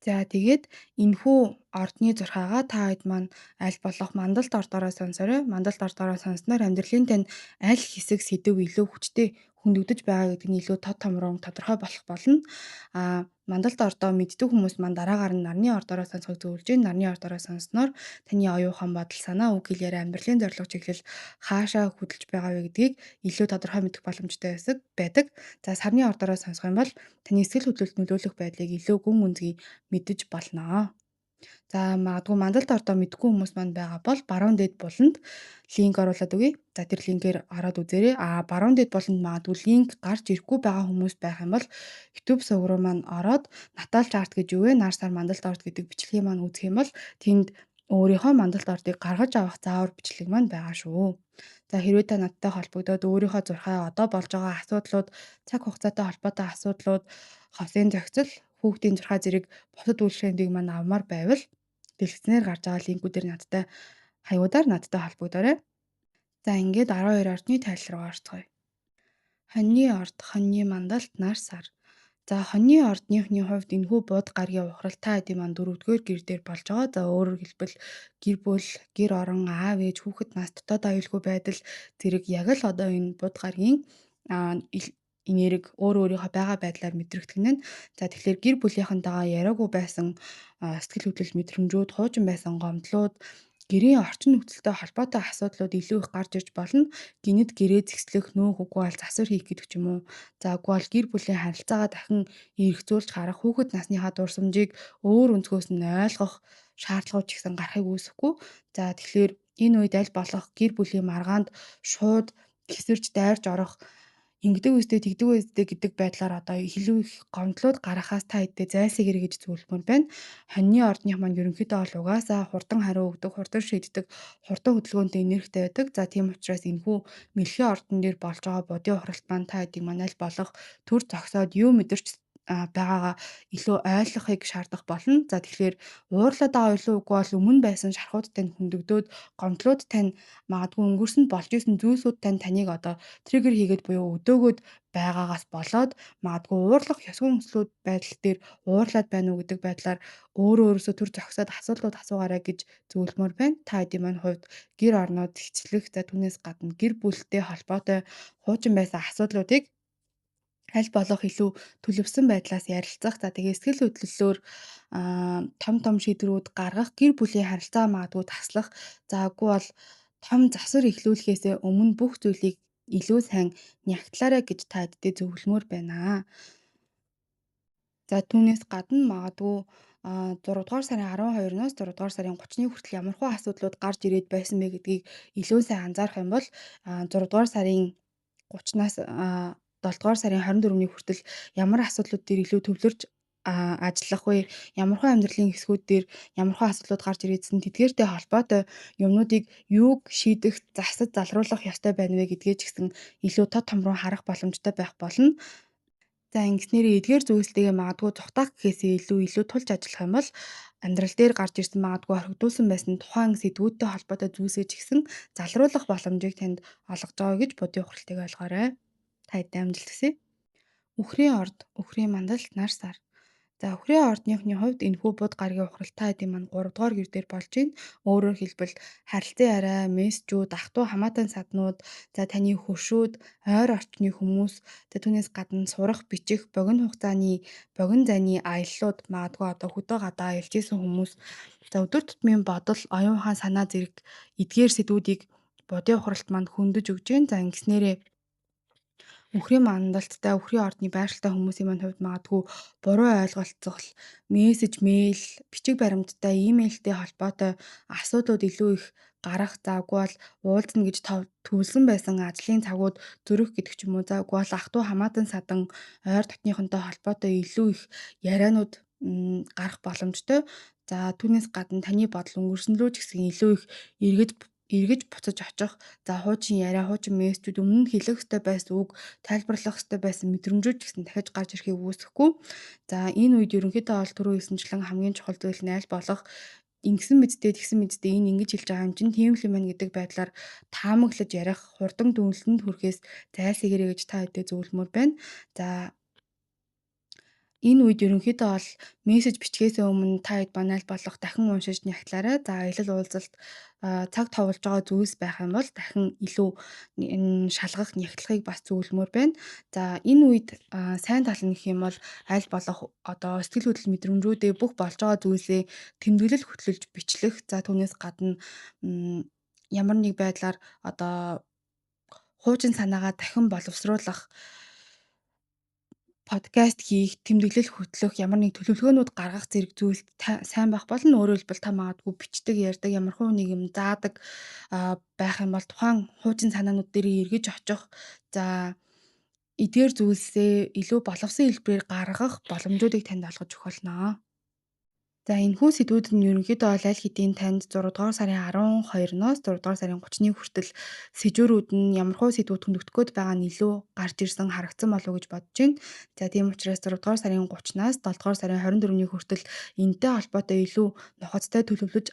За тэгээд энэхүү ордны зурхаагаа та хэд маань аль болох мандалд ордоороо сонсорой. Мандалд ордоороо сонсноор амьдралын тань аль хэсэг сэдв илүү хүчтэй хөндөгдөж байгаа гэдэг нь илүү тод томрон тодорхой болох болно. Мандалд ордоо мэддэг хүмүүс маань дараагаар нь нарны ордоороо сонсохыг зөвлөж байна. Нарны ордоороо сонсноор таны оюухан бодол санаа үг хэлээр амьдралын зорилго чиглэл хаашаа хөдөлж байгаа вэ гэдгийг илүү тодорхой мэдэх боломжтой байдаг. За сарны ордоороо сонсох юм бол таны сэтгэл хөдлөлд нөлөөлөх байдлыг илүү гүн гүнзгий мэдэж болно. За магадгүй мандалд ордоо мэдгүй хүмүүс маань байгаа бол баруун дээд буланд линк оруулаад өгье. За тэр линкээр ороод үзээрэй. Баруун дээд буланд магадгүй линк гарч ирэхгүй байгаа хүмүүс байх юм бол YouTube сувг руу маань ороод Natal chart гэж юу вэ? Нар сар мандалд орд гэдэг бичлэгийг маань үзэх юм бол тэнд өөрийнхөө мандалд ордыг гаргаж авах заавар бичлэг маань байгаа шүү. За хэрвээ та надтай холбогдоод өөрийнхөө зурхаа одоо болж байгаа асуудлууд, цаг хугацаатай холбоотой асуудлууд, хосын зохицол, хүүхдийн зурхаа зэрэг бусад үйлчлэгээнүүдийг маань авмаар байвал дэлгэцнээр гарч байгаа линкүүдээр надтай хаягуудаар надтай холбогдоорой. За ингээд 12 ордны тайлал руу орцгоё. Хоньны орд, хоньны мандалт, нар сар. За хоньны ордныхны хувьд энэхүү бууд гарагийн ухрал та хэдийн маань 4-р гэр дээр болж байгаа. За өөрөөр хэлбэл гэр бүл, гэр орон, аав ээж, хүүхэд нас, дотоод аюулгүй байдал зэрэг яг л одоо энэ бууд гарагийн энерги өөрийнхөө байгаа байдлаар мэдрэгдэх нь. За тэгэхээр гэр бүлийнхэнтэйгээ яриагүй байсан сэтгэл хөдлөл мэдрэмжүүд, хуучин байсан гомдлууд, гэрийн орчин нөхцөлтэй холбоотой асуудлууд илүү их гарч ирж болно. Гинэд гэрээ зэгслэх, нүүх үгүй бол засвар хийх гэдэг ч юм уу. За үгүй бол гэр бүлийн харилцаагаа дахин эргцүүлж харах, хүүхэд насныхаа дурсамжийг өөр өнцгөөс нь ойлгох шаардлагууд ч гэсэн гарахыг үүсэхгүй. За тэгэхээр энэ үед аль болох гэр бүлийн маргаанд шууд хэсэрч дайрж орох ингэдэг үстэй тэгдэг үстэй гэдэг байдлаар одоо илүү их гомдлууд гарахаас та хэддээ зайлсхийгэрэй гэж зөвлөмөр байна. Хоньны ордных маань ерөнхийдөө бол угаасаа хурдан хариу өгдөг, хурдан шийддэг, хурдан хөдөлгөөнтэй энергитэй байдаг. За тийм учраас энэхүү мэлхий ордон дээр болж байгаа будын ухралт маань та хэдийг маань аль болох төр зогсоод юу мэдэрч байгаагаа илүү ойлгохыг шаардах болно. За тэгэхээр уурлаад байгаа илүү үгүй бол өмнө байсан шархууд тань хөндөгдөөд гомдлууд тань магадгүй өнгөрсөнд болж исэн зүйлсүүд таныг одоо триггер хийгээд буюу өдөөгөөд байгаагаас болоод магадгүй уурлах ёсгүй нөхцлүүд байдал дээр уурлаад байна уу гэдэг байдлаар өөрөө өөрөөсөө төр зогсоод асуудлууд асуугаарай гэж зөвлөмөр байна. Та хэдийн маань хувьд гэр орнууд хэвчлэх за түүнээс гадна гэр бүлтэй холбоотой хуучин байсан асуудлуудыг аль болох илүү төлөвсөн байдлаас ярилцах. За тэгээ сэтгэл хөдлөлөөр том том шийдвэрүүд гаргах, гэр бүлийн харилцаа магадгүй таслах. За үгүй бол том засвар эхлүүлэхээс өмнө бүх зүйлийг илүү сайн нягтлаарай гэж та хэддээ зөвлөмөр байна. За түүнээс гадна магадгүй 6 дугаар сарын 12-ноос 6 дугаар сарын 30-ны хүртэл ямархуу асуудлууд гарч ирээд байсан бэ гэдгийг илүү сайн анзаарах юм бол 6 дугаар сарын 30-наас 7 дугаар сарын 24-ний хүртэл ямар асуудлууд дээр илүү төвлөрж ажиллах вэ? Ямархуу амьдралын хэсгүүд дээр ямархуу асуудлууд гарч ирээдсэн тэдгээртэй холбоотой юмнуудыг юуг шийдэх, засаж залруулах ёстой байна вэ гэдгээ ч гэсэн илүү тод томрон харах боломжтой байх болно. За ингэснээрээ эдгээр зүйлстэйгээ магадгүй цухтаах гэхээсээ илүү тулж ажиллах юм бол амьдрал дээр гарч ирсэн магадгүй орхигдуулсан байсан тухайн сэдвүүдтэй холбоотой зүйлсээ ч гэсэн залруулах боломжийг танд олгож байгаа гэж будын ухралтыг ойлгоорой. Та хэдэн амжилт хүсье. Үхрийн орд, үхрийн мандалт, нар сар. За үхрийн ордныхны хувьд энэхүү бод гарагийн ухрал та хэдийн маань 3 дугаар гэр дээр болж байна. Өөрөөр хэлбэл харилцан яриа, мессежүүд, ах トゥ хамаатан саднууд, за таны хөршүүд, ойр орчны хүмүүс, за түүнээс гадна сурах, бичих, богино хугацааны, богино зайны аяллууд магадгүй одоо хөдөө гадаа аялж исэн хүмүүс. За өдөр тутмын бодол, оюун ухаан санаа зэрэг эдгээр сэдвүүдийг будын ухралт манд хөндөж өгч байна. За ингэснээрээ үхрийн мандалттай, үхрийн ордны байршилтай хүмүүсийн маань хувьд магадгүй буруу ойлголцол, мессеж, мэйл, бичиг баримттай, имэйлтэй холбоотой асуудлууд илүү их гарах, за үгүй бол уулзна гэж төвлөсөн байсан ажлын цагууд зөрөх гэдэг ч юм уу. За үгүй бол ах トゥ хамаатан садан ойр дотныхонтой холбоотой илүү их яриануд гарах боломжтой. За түүнээс гадна таны бодол өнгөрсөн рүү ч гэсэн илүү их эргэж эргэж буцаж очих, за хуучин яриа, хуучин мессежүүд өмнө нь хэлэх ёстой байсан үг, тайлбарлах ёстой байсан мэдрэмжүүд ч гэсэн дахиж гарч ирэхийг үүсэхгүй. За энэ үед ерөнхийдөө бол түрүү хэлсэнчлэн хамгийн чухал зүйл нь аль болох ингэсэн мэддээ тэгсэн мэддээ энэ ингэж хэлж байгаа юм чинь тийм л юм байна гэдэг байдлаар таамаглаж ярих, хурдан дүнлэлтэнд хүрэхээс зайлсхийгээрэй гэж та бүдээ зөвлөмөр байна. За энэ үед ерөнхийдөө бол мессеж бичгээсээ өмнө та хэд банайл болох дахин уншиж нягтлаарай. За аялал уулзалт цаг товолж байгаа зүйлс байх юм бол дахин илүү энэ шалгах, нягтлахыг бас зөвлөмөр байна. За энэ үед сайн тал нь гэх юм бол аль болох одоо сэтгэл хөдлөл мэдрэмжүүдээ бүх болж байгаа зүйлсээ тэмдэглэл хөтлөж бичлэх. За түүнээс гадна ямар нэг байдлаар одоо хуучин санаагаа дахин боловсруулах, подкаст хийх, тэмдэглэл хөтлөх, ямар нэг төлөвлөгөөнүүд гаргах зэрэг зүйлд сайн байх болно. Өөрөөр хэлбэл та магадгүй бичдэг, ярьдаг, ямархуу нэг юм заадаг байх юм бол тухайн хуучин санаанууд дээр эргэж очих. За эдгээр зүйлсээ илүү боловсон хэлбэрээр гаргах боломжуудыг танд олгож өгөх болно. За энэхүү сэдвүүд нь ерөнхийдөө бол аль хэдийн танд 6 дугаар сарын 12-ноос 6 дугаар сарын 30-ны хүртэл сэжүүрүүд нь ямархуу сэдвүүд хөндөгдөх гээд байгаа нь илүү гарч ирсэн харагдсан болов уу гэж бодож байна. За тийм учраас 6 дугаар сарын 30-наас 7 дугаар сарын 24-ний хүртэл энэтэй холбоотой илүү нухацтай төлөвлөж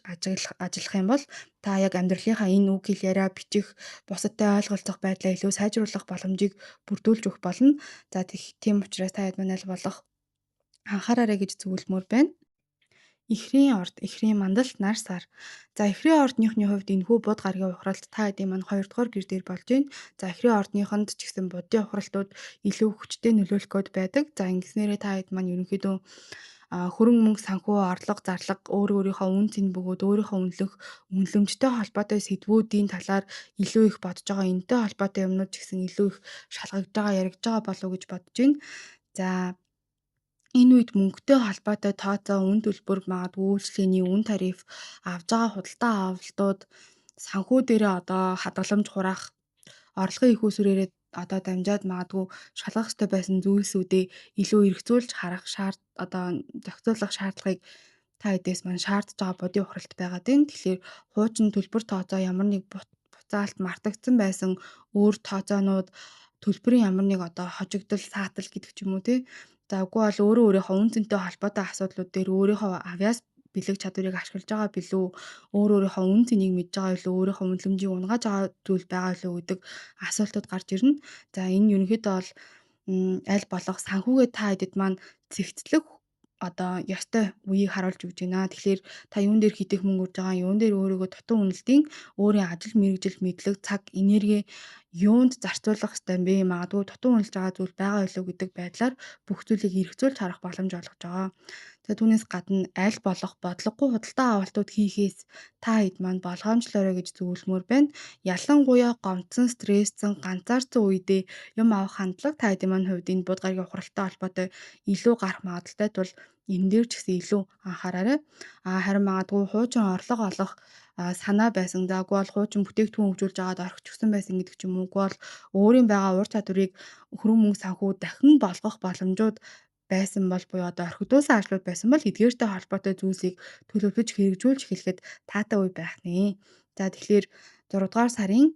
ажиллах юм бол та яг амьдралынхаа энэ үг хэл яриа бичих, бусадтай ойлголцох байдлаа илүү сайжруулах боломжийг бүрдүүлж өгөх болно. За тийм учраас та хэд манайл болох анхаараарай гэж зөвлөмөр байна. Эхрийн орд, эхрийн мандалт, нар сар. За эхрийн ордныхны хувьд энэхүү буд гарагийн ухралт та хэдийн маань 2 дугаар гэр дээр болж байна. За эхрийн ордныхонд ч гэсэн будын ухралтууд илүү хүчтэй нөлөөлөх гээд байдаг. За ингэснээрээ та хэд маань ерөнхийдөө хөрөнгө мөнгө, санхүү, орлого, зарлага, өөрийнхөө үн цэн бөгөөд өөрийнхөө үнэлэмжтэй холбоотой сэдвүүдийн талаар илүү их бодож байгаа. Энэтэй холбоотой юмнууд ч гэсэн илүү их шалгагдж байгаа, яригдж байгаа болов уу гэж бодож байна. За энэ үед мөнгөтэй холбоотой тооцоо, үн төлбөр, магадгүй үйлчлэгээний үн тариф, авж байгаа худалдаа авалтууд, санхүү дээрээ одоо хадгаламж хураах, орлогын их усүрээрээ одоо дамжаад магадгүй шалгах ёстой байсан зүйлсүүдээ илүү эргцүүлж харах зохицуулах шаардлагыг та эдээс маань шаардж байгаа бодийн ухралт байгаад байна. Тэгэхээр хуучин төлбөр тооцоо ямар нэг буцаалт мартагдсан байсан өөр тооцоонууд төлбөрийн ямар нэг одоо хожигдол, саатал гэдэг ч юм уу тий. За үгүй бол өөрийнхөө үн цэнтэй холбоотой асуудлууд дээр өөрийнхөө авьяас бэлэг чадварыг ашиглаж байгаа билүү, өөрийнхөө үн цэнийг мэдж байгаа билүү, өөрийнхөө үнэлэмжийг унгааж байгаа зүйл байгаа билүү гэдэг асуултууд гарч ирнэ. За энэ ерөнхийдөө бол аль болох санхүүгээ та хэдэд маань зэгцлэх одоо ёстой үеийг харуулж өгч байна. Тэгэхээр та юун дээр хідэх мөнгө урж байгаа, юун дээр өөрийгөө дутуу үнэлтийн өөрийн ажил мэргэжил мэдлэг, цаг, энерги юунд зарцуулах ёстой юм бэ? Магадгүй дутуу үнэлж байгаа зүйл байгаа билүү гэдэг байдлаар бүх зүйлийг эргцүүлж харах боломж олгож байгаа. За түүнээс гадна аль болох бодлогогүй худалдаа авалтууд хийхээс та хэд маань болгоомжлоорой гэж зөвлөмөр байна. Ялангуяа гомдсон, стрессцэн, ганцаардсан үедээ юм авах хандлага та хэдийн маань хувьд энэ буд гарагийн ухралтай холбоотой илүү гарах магадaltaй тул энэ дээр ч гэсэн илүү анхаараарай. Харин магадгүй хуучин орлого олох санаа байсан. За үгүй бол хуучин бүтээгдэхүүн хөгжүүлж аваад орхичихсан байсан гэдэг ч юм уу. Үгүй бол өөрийн байгаа ур чадварыг хөрөнгө мөнгө санхүү дахин болгох боломжууд байсан бол буюу одоо орхигдуулсан ажлууд байсан бол эдгээртэй холбоотой зүйлсийг төлөвлөж хэрэгжүүлж эхлэхэд таатай үе байх нэ. За тэгэхээр 6 дугаар сарын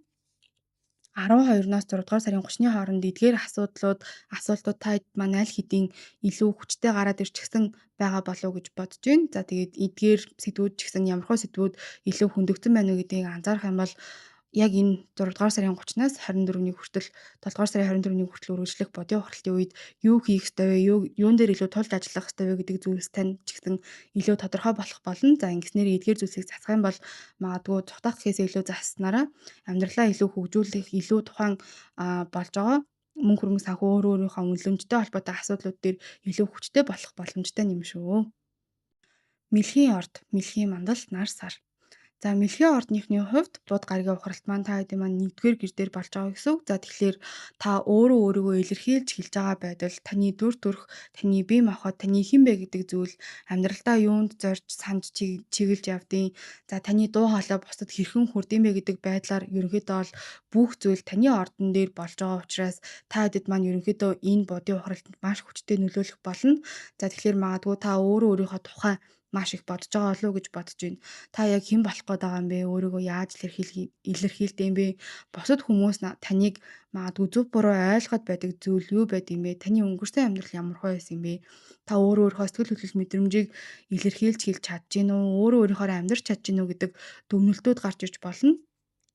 12-ноос 6 дугаар сарын 30-ны хооронд эдгээр асуултууд та маань аль хэдийн илүү хүчтэй гараад ирчихсэн байгаа болов уу гэж бодож байна. За тэгээд эдгээр сэдвүүд ч гэсэн ямархуу сэдвүүд илүү хөндөгдсөн байна уу гэдгийг анзаарах юм бол яг энэ 6 дугаар сарын 30-наас 24-ний хүртэл 7 дугаар сарын 24-ний хүртэл үргэлжлэх бодийн ухралтын үед юу хийх ёстой вэ? Юун дээр илүү тулд ажиллах ёстой вэ гэдэг зүйлс тань ч гэсэн илүү тодорхой болох болно. За ингэснээр эдгээр зүйлсийг засах юм бол магадгүй цутах гэхээс илүү заснараа амьдралаа илүү хөгжүүлэх, илүү тухайн болж байгаа мөнгө хөрөнгө санхүү өөрийнхөө үнэлэмжтэй холбоотой асуудлууд дээр илүү хүчтэй болох боломжтой юм шүү. Мэлхийн орд, мэлхийн мандал, нар сар. За мэлхий ордныхны хувьд бод гарагийн ухралт маань та хэдийн маань нэгдүгээр гэр дээр болж байгаа гэсэн үг. За тэгэхээр та өөрөө өөрийгөө илэрхийлж хэлж байгаа байдал таны дүр төрх, таны бие махбод таны хэн бэ гэдэг зүйл амьдралдаа юунд зорж санд чиглэж явдیں۔ За таны дуу хоолой бусдад хэрхэн хүрдэм бэ гэдэг байдлаар ерөнхийдөө бол бүх зүйл таны ордон дээр болж байгаа учраас та хэдэд маань ерөнхийдөө энэ бодийн ухралтанд маш хүчтэй нөлөөлөх болно. За тэгэхээр магадгүй та өөрөө өөрийнхөө тухай маш их бодож байгаа болов уу гэж бодож байна. Та яг хэн болох гээд байгаа юм бэ? Өөрийгөө яаж илэрхийлдэм бэ? Бусад хүмүүс таныг магадгүй зөв буруу ойлгоод байдаг зүйл юу байд юм бэ? Таны өнгөрсөн амьдрал ямархуу байсан юм бэ? Та өөрөө өөрийнхөө сэтгэл хөдлөл мэдрэмжийг илэрхийлж хэлж чадж гин үү? Өөрөө өөрийнхөө амьдарч чадж гин үү гэдэг дүгнэлтүүд гарч иж болно.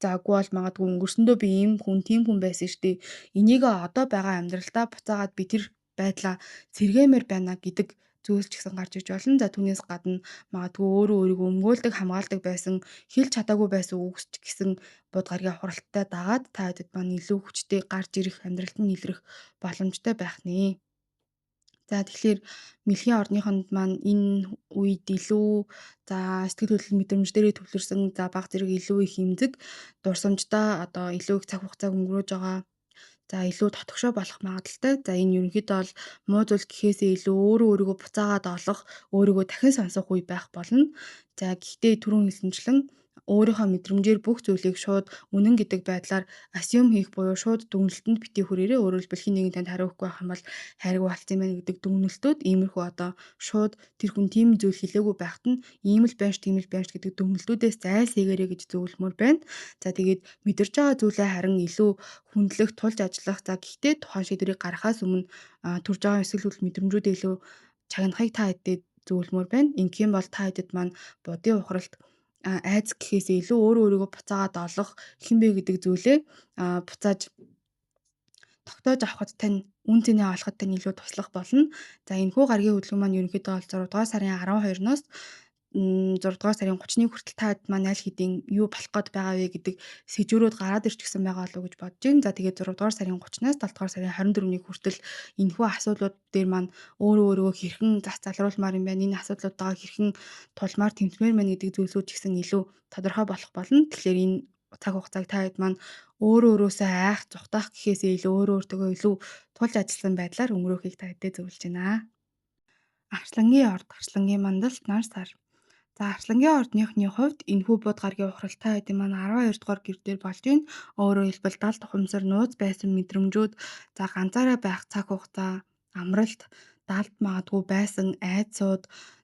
За үгүй бол магадгүй өнгөрсөндөө би ийм хүн, тийм хүн байсан шүү дээ. Энийгээ одоо байгаа амьдралдаа буцаагаад би тэр байдлаа сэргээмээр байна гэдэг зүйлс ч гэсэн гарч иж болно. За түүнээс гадна магадгүй өөрөө өөрийгөө өмгөөлдөг, хамгаалдаг байсан, хэлж чадаагүй байсан үгс ч гэсэн бод гарагийн хуралтай дагаад та хэдэд маань илүү хүчтэй гарч ирэх, амьдралд нь илрэх боломжтой байх нэ. За тэгэхээр мэлхийн орныхонд маань энэ үед илүү за сэтгэл хөдлөл мэдрэмж дээрээ төвлөрсөн за баг зэрэг илүү их эмзэг дурсамжтай одоо илүү их цаг хугацааг өнгөрөөж байгаа. За илүү татгшоо болох магадaltaй. За энэ ерөнхийдөө бол муу зүйл гэхээсээ илүү өөрөө өөрийгөө буцаагаад олох, өөрийгөө дахин сонсох үе байх болно. За гэхдээ түрүүн хэлсэнчлэн өөрийнхөө мэдрэмжээр бүх зүйлийг шууд үнэн гэдэг байдлаар assume хийх буюу шууд дүгнэлтэнд битгий хүрээрээ өөрөөр хэлбэл хэн нэгэн танд хариу өгөхгүй байх юм бол хайргүй болцсон юм байна гэдэг дүгнэлтүүд иймэрхүү одоо шууд тэр хүн тийм зүйл хэлээгүй байхад нь ийм л байна ш тийм л байна ш гэдэг дүгнэлтүүдээс зайлсхийгээрэй гэж зөвлөмөр байна. За тэгээд мэдэрч байгаа зүйлээ харин илүү хүндлэх, тулж ажиллах. За гэхдээ тухайн шийдвэрийг гаргахаас өмнө төрж байгаа эсрэг хөдөл мэдрэмжүүдээ илүү чагнахыг та хэдэд зөвлөмөр байна. Ингэхийн бол та хэдэд маань будын ухралт айц гэхээсээ илүү өөрөө өөрийгөө буцаагаад олох хэн бэ гэдэг зүйлээ буцааж тогтоож авахд тань үн цэнээ олоход тань илүү туслах болно. За энэхүү гарагийн хөдөлгөөн маань ерөнхийдөө бол 6 дугаар сарын 12-ноос 6 дугаар сарын 30-ны хүртэл та хэд маань аль хэдийн юу болох гээд байгаа вэ гэдэг сэжвэрүүд гараад ирчихсэн байгаа болов уу гэж бодож байна. За тэгээд 6 дугаар сарын 30-наас 7 дугаар сарын 24-ний хүртэл энэхүү асуудлууд дээр маань өөрөө өөрийгөө хэрхэн зас залруулмаар юм байна. Энэ асуудлуудаа хэрхэн тулмаар тэмцмээр байна гэдэг зүйлсүүд ч гэсэн илүү тодорхой болох болно. Тэгэхээр энэ цаг хугацааг та хэд маань өөрөө өөрөөсөө айх, зүхтаах гэхээсээ илүү өөрөө өөртөө илүү тулж ажилласан байдлаар өнгөрөөхийг та хэдээ зөвлөж байна. Арслангийн орд, арслангийн мандалт, нар сар. За арслангийн ордныхны хувьд энэхүү бод гарагийн ухралтай гэдэг маань 12 дугаар гэр дээр болж байна. Өөрөөр хэлбэл 70 тухамсар нууц байсан мэдрэмжүүд, за ганцаараа байх цаг хугацаа, амралт, далд магадгүй байсан айдсууд,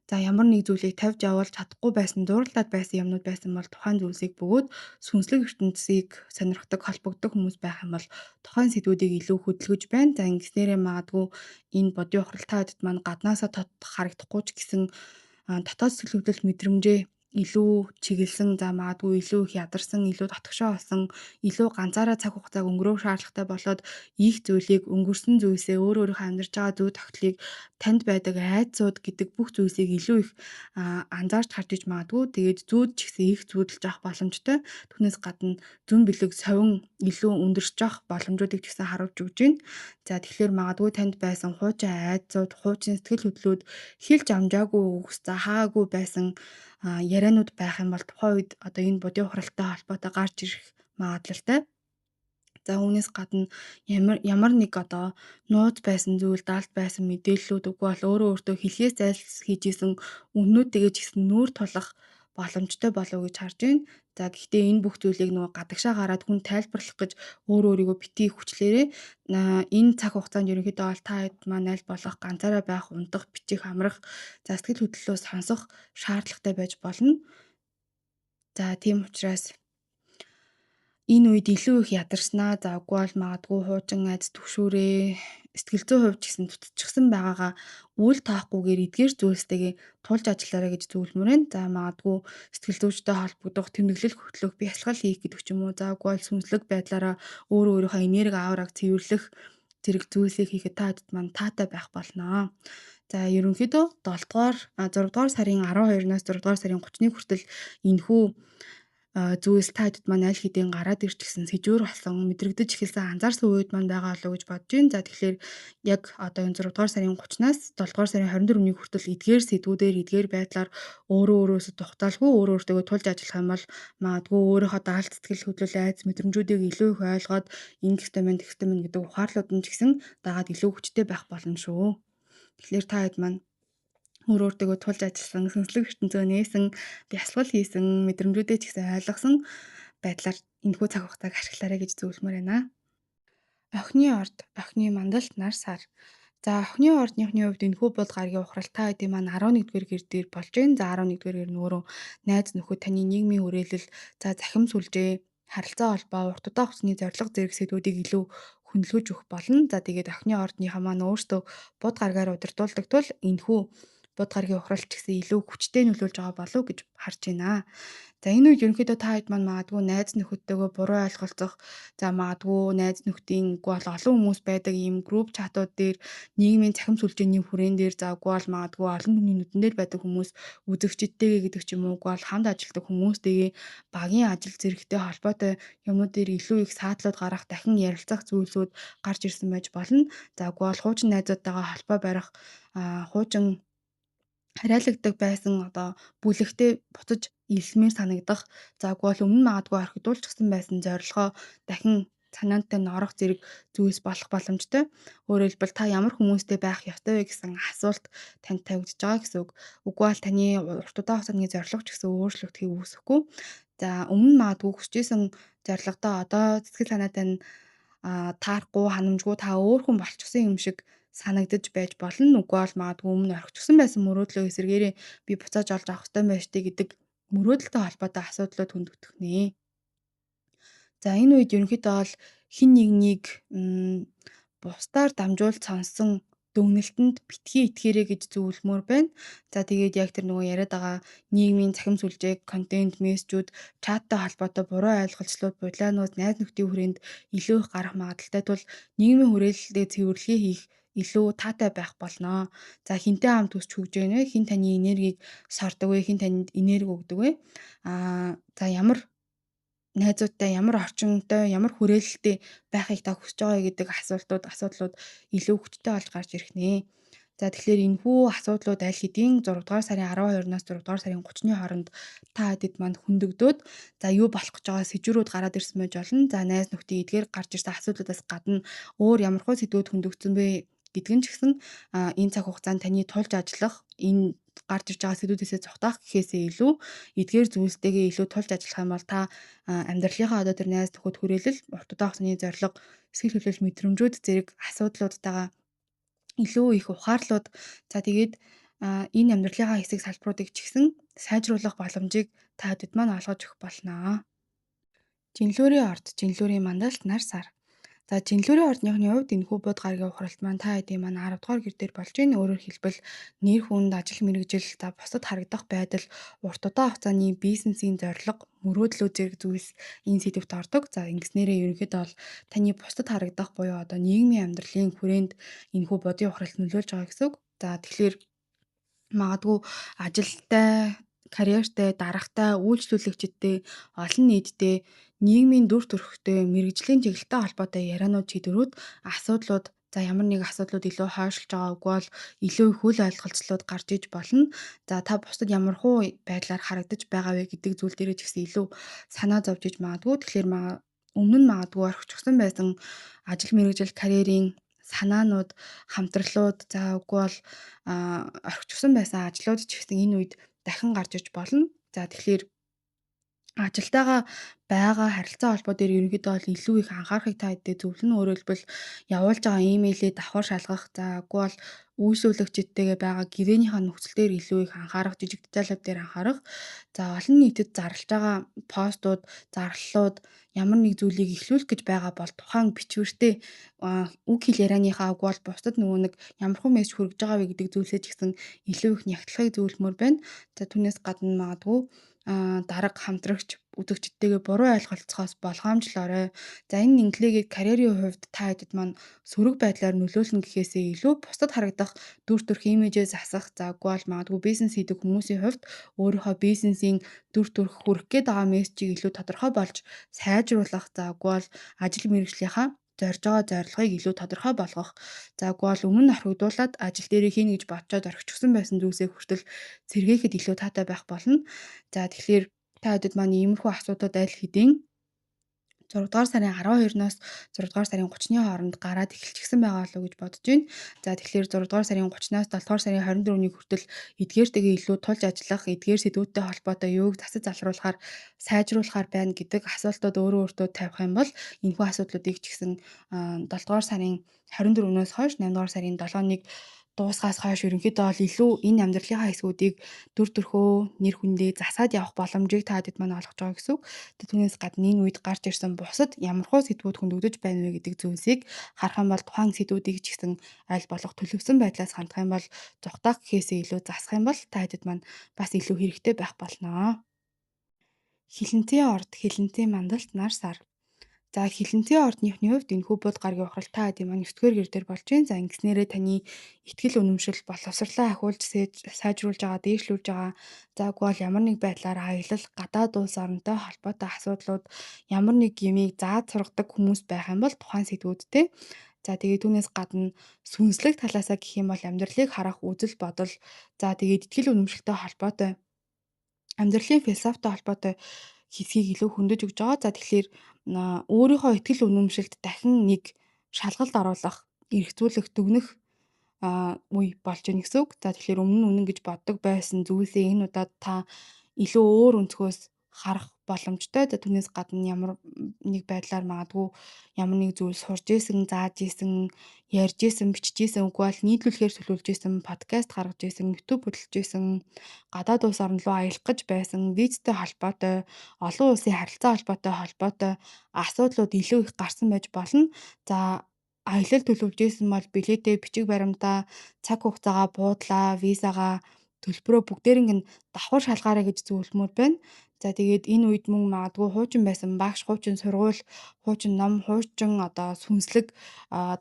за ямар нэг зүйлийг тавьж явуулж чадахгүй байсан, дуурлаад байсан юмнууд байсан бол тухайн зүйлсийг бөгөөд сүнслэг ертөнцийг сонирхдаг, холбогддог хүмүүс байх юм бол тухайн сэдвүүдийг илүү хөдөлгөж байна. За ингэснээрээ магадгүй энэ бодийн ухралтайд маань гаднаасаа харагдахгүй ч гэсэн дотоод сэтгэл хөдлөл мэдрэмжээ илүү чиглэсэн, за магадгүй илүү их ядарсан, илүү татгшоо болсон, илүү ганцаараа цаг хугацааг өнгөрөөх шаардлагатай болоод их зүйлийг өнгөрсөн зүйлсээ өөр өөрийнхөө амьдарч байгаа зүй тогтолыг танд байдаг айдсууд гэдэг бүх зүйлсийг илүү их анзаарч харж иж магадгүй. Тэгээд зүүд ч гэсэн их зүүдэлж авах боломжтой. Түүнээс гадна зүн бэлэг совин илүү өндөрч авах боломжуудыг ч гэсэн харуулж өгч байна. За тэгэхээр магадгүй танд байсан хуучин айдсууд, хуучин сэтгэл хөдлөлүүд хэлж амжаагүй үгс хаагүй байсан яриануд байх юм бол тухайн үед одоо энэ будын ухралтай холбоотой гарч ирэх магадлалтай. За үүнээс гадна ямар нэг одоо нууц байсан зүйл, далд байсан мэдээллүүд үгүй бол өөрөө өөртөө хэлхээс зайлсхийж исэн үннүүдтэйгээ ч гэсэн нүүр тулах боломжтой болов уу гэж харж байна. За гэхдээ энэ бүх зүйлийг нөгөө гадагшаа гараад хүн тайлбарлах гэж өөрөө өөрийгөө битгий хүчлээрээ энэ цаг хугацаанд ерөнхийдөө бол та хэд маань аль болох ганцаараа байх, унтах, бичих, амрах, за сэтгэл хөдлөлөө сонсох шаардлагатай байж болно. За тийм учраас энэ үед илүү их ядарснаа, за үгүй бол магадгүй хуучин айц түгшүүрээ сэтгэл зүйн хувьд ч гэсэн тутчихсан байгаагаа үл таахгүйгээр эдгээр зүйлстэйгээ тулж ажиллаарай гэж зөвлөмөр байна. За магадгүй сэтгэл зүйчтэй холбогдох, тэмдэглэл хөтлөх, бясалгал хийх гэдэг ч юм уу. За үгүй бол сүнслэг байдлаараа өөрөө өөрийнхөө энерги аураг цэвэрлэх зэрэг зүйлсийг хийхэд та хэд маань таатай байх болно. За ерөнхийдөө 6 дугаар сарын 12-наас 6 дугаар сарын 30-ны хүртэл энэхүү зүйлс та хэд маань аль хэдийн гараад ирж гисэн сэжүүр болсон, мэдрэгдэж эхэлсэн анзаарсан үед маань байгаа болов уу гэж бодож байна. За тэгэхээр яг одоо энэ 6 дугаар сарын 30-наас 7 дугаар сарын 24-ний хүртэл эдгээр сэдвүүдээр эдгээр байдлаар өөрөө өөрөөсөө тухтаалгүй өөрөө өөртөө тулж ажиллах юм бол магадгүй өөрийнхөө даалт сэтгэл хөдлөл айц мэдрэмжүүдийг илүү их ойлгоод ингэх ёстой мэн тэгэх ёстой мэн гэдэг ухаарлууд нь ч гэсэн дагаад илүү хүчтэй байх болно шүү. Тэгэхээр та хэд маань өөртөө тулж ажилласан, сүнслэг ертөнцөө нээсэн, бясалгал хийсэн, мэдрэмжүүдээ ч гэсэн ойлгосон байдлаар энэхүү цаг хугацааг ашиглаарай гэж зөвлөмөр байна. Охины орд, охины мандалт нар сар. За охины ордныхны хувьд энэхүү бод гарагийн ухрал та хэдийн маань 11-р гэр дээр болж байна. За 11-р гэр нь өөрөө найз нөхөд, таны нийгмийн хүрээлэл, за захим сүлжээ, харилцаа холбоо, урт удаах хугацааны зорилго зэрэг сэдвүүдийг илүү хөндлөж өгөх болно. За тэгээд охины ордныхаа маань өөртөө бод гарагаар удирдуулдаг тул энэхүү бод гарагийн ухрал ч гэсэн илүү хүчтэй нөлөөлж байгаа болов гэж харж байна. За энэ үед ерөнхийдөө та хэд маань магадгүй найз нөхөдтэйгөө буруу ойлголцох, за магадгүй найз нөхдийн үгүй бол олон хүмүүс байдаг ийм групп чатууд дээр нийгмийн цахим сүлжээний хүрээн дээр за үгүй бол магадгүй олон түмний нүдэн дээр байдаг хүмүүс үзэгчдтэйгээ гэдэг ч юм уу үгүй бол хамт ажилладаг хүмүүстэйгээ багийн ажил зэрэгтэй холбоотой юмнууд дээр илүү их саадлууд гарах, дахин ярилцах зүйлсүүд гарч ирсэн байж болно. За үгүй бол хуучин найзуудтайгаа холбоо барих, хуучин хараалагддаг байсан одоо бүлэгтээ буцаж илсмээр санагдах, за үгүй бол өмнө магадгүй орхидуулчихсан байсан зорилгоо дахин санаантай норох зэрэг зүйлс болох боломжтой. Өөрөөр хэлбэл та ямар хүмүүстэй байх ёстой вэ гэсэн асуулт танд тавигдж байгаа гэсэн үг. Үгүй бол таны урт удаах хугацааны зорилго ч гэсэн өөрчлөгдөхийг үүсэхгүй. За өмнө магадгүй хүсэж исэн зорилгодоо одоо сэтгэл санаатай нь таарахгүй, ханамжгүй та өөр хүн болчихсон юм шиг санагдаж байж болно. Үгүй бол магадгүй өмнө орхичихсан байсан мөрөөдлөө эсэргээрээ би буцааж олж авах ёстой байж тээ гэдэг мөрөөдөлтэй холбоотой асуудлууд хөндөгдөх нэ. За энэ үед ерөнхийдөө бол хин нэгнийг бусдаар дамжуулж сонссон дүгнэлтэнд битгий итгээрэй гэж зөвлөмөр байна. За тэгээд яг тэр нөгөө яриад байгаа нийгмийн цахим сүлжээ, контент, мессежүүд, чаттай холбоотой буруу ойлголцлууд, будлаанууд, найз нөхдийн хүрээнд илүү их гарах магадaltaй тул нийгмийн хүрээлэлдээ цэвэрлэгээ хийх илүү таатай байх болноо. За хинтээ хамт өсч хөгж гэнэ вэ? Хин таны энергийг сордог вэ? Хин танд энерги өгдөг вэ? За ямар найзуудтай ямар орчинтой, ямар хүрээлэлтэй байхыг та хүсэж байгаа гэдэг асуудлууд илүү хүчтэй болж гарч ирэх нэ. За тэгэхээр энэхүү асуудлууд аль хэдийн 6 дугаар сарын 12-наас 6 дугаар сарын 30-ны хооронд та хэдэд манд хөндөгдөөд за юу болох гэж байгаа сэжүүрүүд гараад ирсэн байж болно. За найз нөхдийн эдгээр гарч ирсэн асуудлуудаас гадна өөр ямархуу сэдвүүд хөндөгдсөн бэ гэдг нь ч гэсэн энэ цаг хугацаанд таны тулж ажиллах энэ гарч ирж байгаа сэдвүүдээсээ зогтоох гэхээсээ илүү эдгээр зүйлстэйгээ илүү тулж ажиллах юм бол та амьдралынхаа одоо тэр найз нөхөд хүрээлэл, урт удаах хугацааны зорилго, сэтгэл хөдлөл мэдрэмжүүд зэрэг асуудлуудтайгаа илүү их ухаарлууд за тэгээд энэ амьдралынхаа хэсэг салбаруудыг ч гэсэн сайжруулах боломжийг та хэдэд маань олгож өгөх болноо. Жинлүүрийн орд, жинлүүрийн мандалт нар сар. За жинлүүрийн ордныхны хувьд энэхүү бод гарагийн ухралт маань та хэдийн маань 10 дугаар гэр дээр болж байна. Өөрөөр хэлбэл нэр хүнд, ажил мэргэжил, за бусад харагдах байдал, урт удаан хугацааны бизнесийн зорилго, мөрөөдлөө зэрэг зүйлс энэ сэдвт ордог. За ингэснээрээ ерөнхийдөө бол таны бусдад харагдах буюу одоо нийгмийн амьдралын хүрээнд энэхүү бодийн ухралт нөлөөлж байгаа гэсэн үг. За тэгэхээр магадгүй ажилтай, карьертэй, даргатай, үйлчлүүлэгчтэй, олон нийттэй, нийгмийн дүр төрхтэй, мэрэгжлийн чиглэлтэй холбоотой ярианууд, шийдвэрүүд, асуудлууд за ямар нэг асуудлууд илүү хойшлж байгаа үгүй бол илүү их үл ойлголцлууд гарч иж болно. За та бусдад ямархуу байдлаар харагдаж байгаа вэ гэдэг зүйл дээрээ ч гэсэн илүү санаа зовж иж магадгүй. Тэгэхээр өмнө нь магадгүй орхичихсан байсан ажил мэргэжил, карьерийн санаанууд, хамтралууд за үгүй бол орхичихсан байсан ажлууд ч гэсэн энэ үед дахин гарч иж болно. За тэгэхээр ажилтайгаа байгаа харилцаа холбоо дээр ерөнхийдөө бол илүү их анхаарахыг та хэдтэй зөвлөнө. Өөрөөр хэлбэл явуулж байгаа имэйлээ давхар шалгах, за үгүй бол үйлсүүлэгчдтэйгээ байгаа гэрээнийхээ нөхцөл дээр илүү их анхаарах, жижиг деталууд дээр анхаарах. За олон нийтэд зарлж байгаа постууд, зарлалууд ямар нэг зүйлийг эхлүүлэх гэж байгаа бол тухайн бичвэртэй үг хэл ярианыхаа үг бол бусдад нөгөө нэг ямархуу мессеж хүргэж байгаа вэ гэдэг зүйлсээ ч гэсэн илүү их нягтлахыг зөвлөмөр байна. За түүнээс гадна магадгүй дарга, хамтрагч, үзэгчдтэйгээ буруу ойлголцохоос болгоомжлоорой. За энэ инглигийг карьерийн хувьд та хэдд маань сөрөг байдлаар нөлөөлнө гэхээсээ илүү бусдад харагдах дүр төрх имижээ засах, за үгүй бол магадгүй бизнес хийдэг хүмүүсийн хувьд өөрийнхөө бизнесийн дүр төрх хүрэх гээд байгаа мессежийг илүү тодорхой болж сайжруулах, за үгүй бол ажил мэргэжлийнхаа зорж байгаа зорилгыг илүү тодорхой болгох. За үгүй бол өмнө нь орхигдуулаад ажил дээрээ хийнэ гэж бодцоод орхичихсан байсан зүйлсээ хүртэл сэргээхэд илүү таатай байх болно. За тэгэхээр та хэдд маань иймэрхүү асуудлууд аль хэдийн 6 дугаар сарын 12-ноос 6 дугаар сарын 30-ны хооронд гараад эхэлчихсэн байгаа болов уу гэж бодож байна. За тэгэхээр 6 дугаар сарын 30-наас 7 дугаар сарын 24-ний хүртэл эдгээртэйгээ илүү тулж ажиллах, эдгээр сэдвүүдтэй холбоотой юуг засаж залруулахаар сайжруулахаар байна гэдэг асуултууд өөрөө өөртөө тавих юм бол энэхүү асуудлуудыг ч гэсэн 7 дугаар сарын 24-нөөс хойш 8 дугаар сарын 7-ныг дуусгаас хойш ерөнхийдөө бол илүү энэ амьдралынхаа хэсгүүдийг дүр төрхөө нэр хүндээ засаад явах боломжийг та хэд маань олгож байгаа гэсэн үг. Түүнээс гадна энэ үед гарч ирсэн бусад ямархуу сэдвүүд хөндөгдөж байна вэ гэдэг зүйлсийг харах юм бол тухайн сэдвүүдийг ч гэсэн аль болох төлөвсөн байдлаас хандах юм бол зүгтаах гэхээсээ илүү засах юм бол та хэд маань бас илүү хэрэгтэй байх болноо. Хилэнцэн орд, хилэнцэн мандалт нар сар. За хилэнцэн ордныхны хувьд энэхүү бод гарагийн ухрал та хэдийн маань 9-р гэр дээр болж байна. За ингэснээрээ таны ихтгэл үнэмшил, боловсролоо ахиулж сайжруулж байгаа, дээшлүүлж байгаа. За үгүй бол ямар нэг байдлаар аялал, гадаад улс оронтой холбоотой асуудлууд, ямар нэг юмыг зааж сургадаг хүмүүс байх юм бол тухайн сэдвүүдтэй. За тэгээд түүнээс гадна сүнслэг талаасаа гэх юм бол амьдралыг харах үзэл бодол, за тэгээд ихтгэл үнэмшилтэй холбоотой амьдралын философитой холбоотой хэсгийг илүү хөндөж өгж байгаа. За тэгэхээр өөрийнхөө ихтгэл үнэмшилд дахин нэг шалгалт оруулах, эргцүүлэх, дүгнэх үе болж ийн гэсэн үг. За тэгэхээр өмнө нь үнэн гэж боддог байсан зүйлсээ энэ удаад та илүү өөр өнцгөөс харах боломжтой. За түүнээс гадна ямар нэг байдлаар магадгүй ямар нэг зүйл сурж исэн, зааж исэн, ярьж исэн, бичиж исэн, үгүй бол нийтлүүлэхээр төлөвлөж исэн, подкаст гаргаж исэн, YouTube хөтлөж исэн, гадаад улс орн руу аялах гэж байсан, визтэй холбоотой, олон улсын харилцаа холбоотой асуудлууд илүү их гарсан байж болно. За аялал төлөвлөж исэн бол билетээ, бичиг баримтаа, цаг хугацаагаа буудлаа, визагаа, төлбөрөө бүгдээрийг нь давхар шалгаарай гэж зөвлөмөр байна. За тэгээд энэ үед мөн магадгүй хуучин байсан багш, хуучин сургууль, хуучин ном, хуучин одоо сүнслэг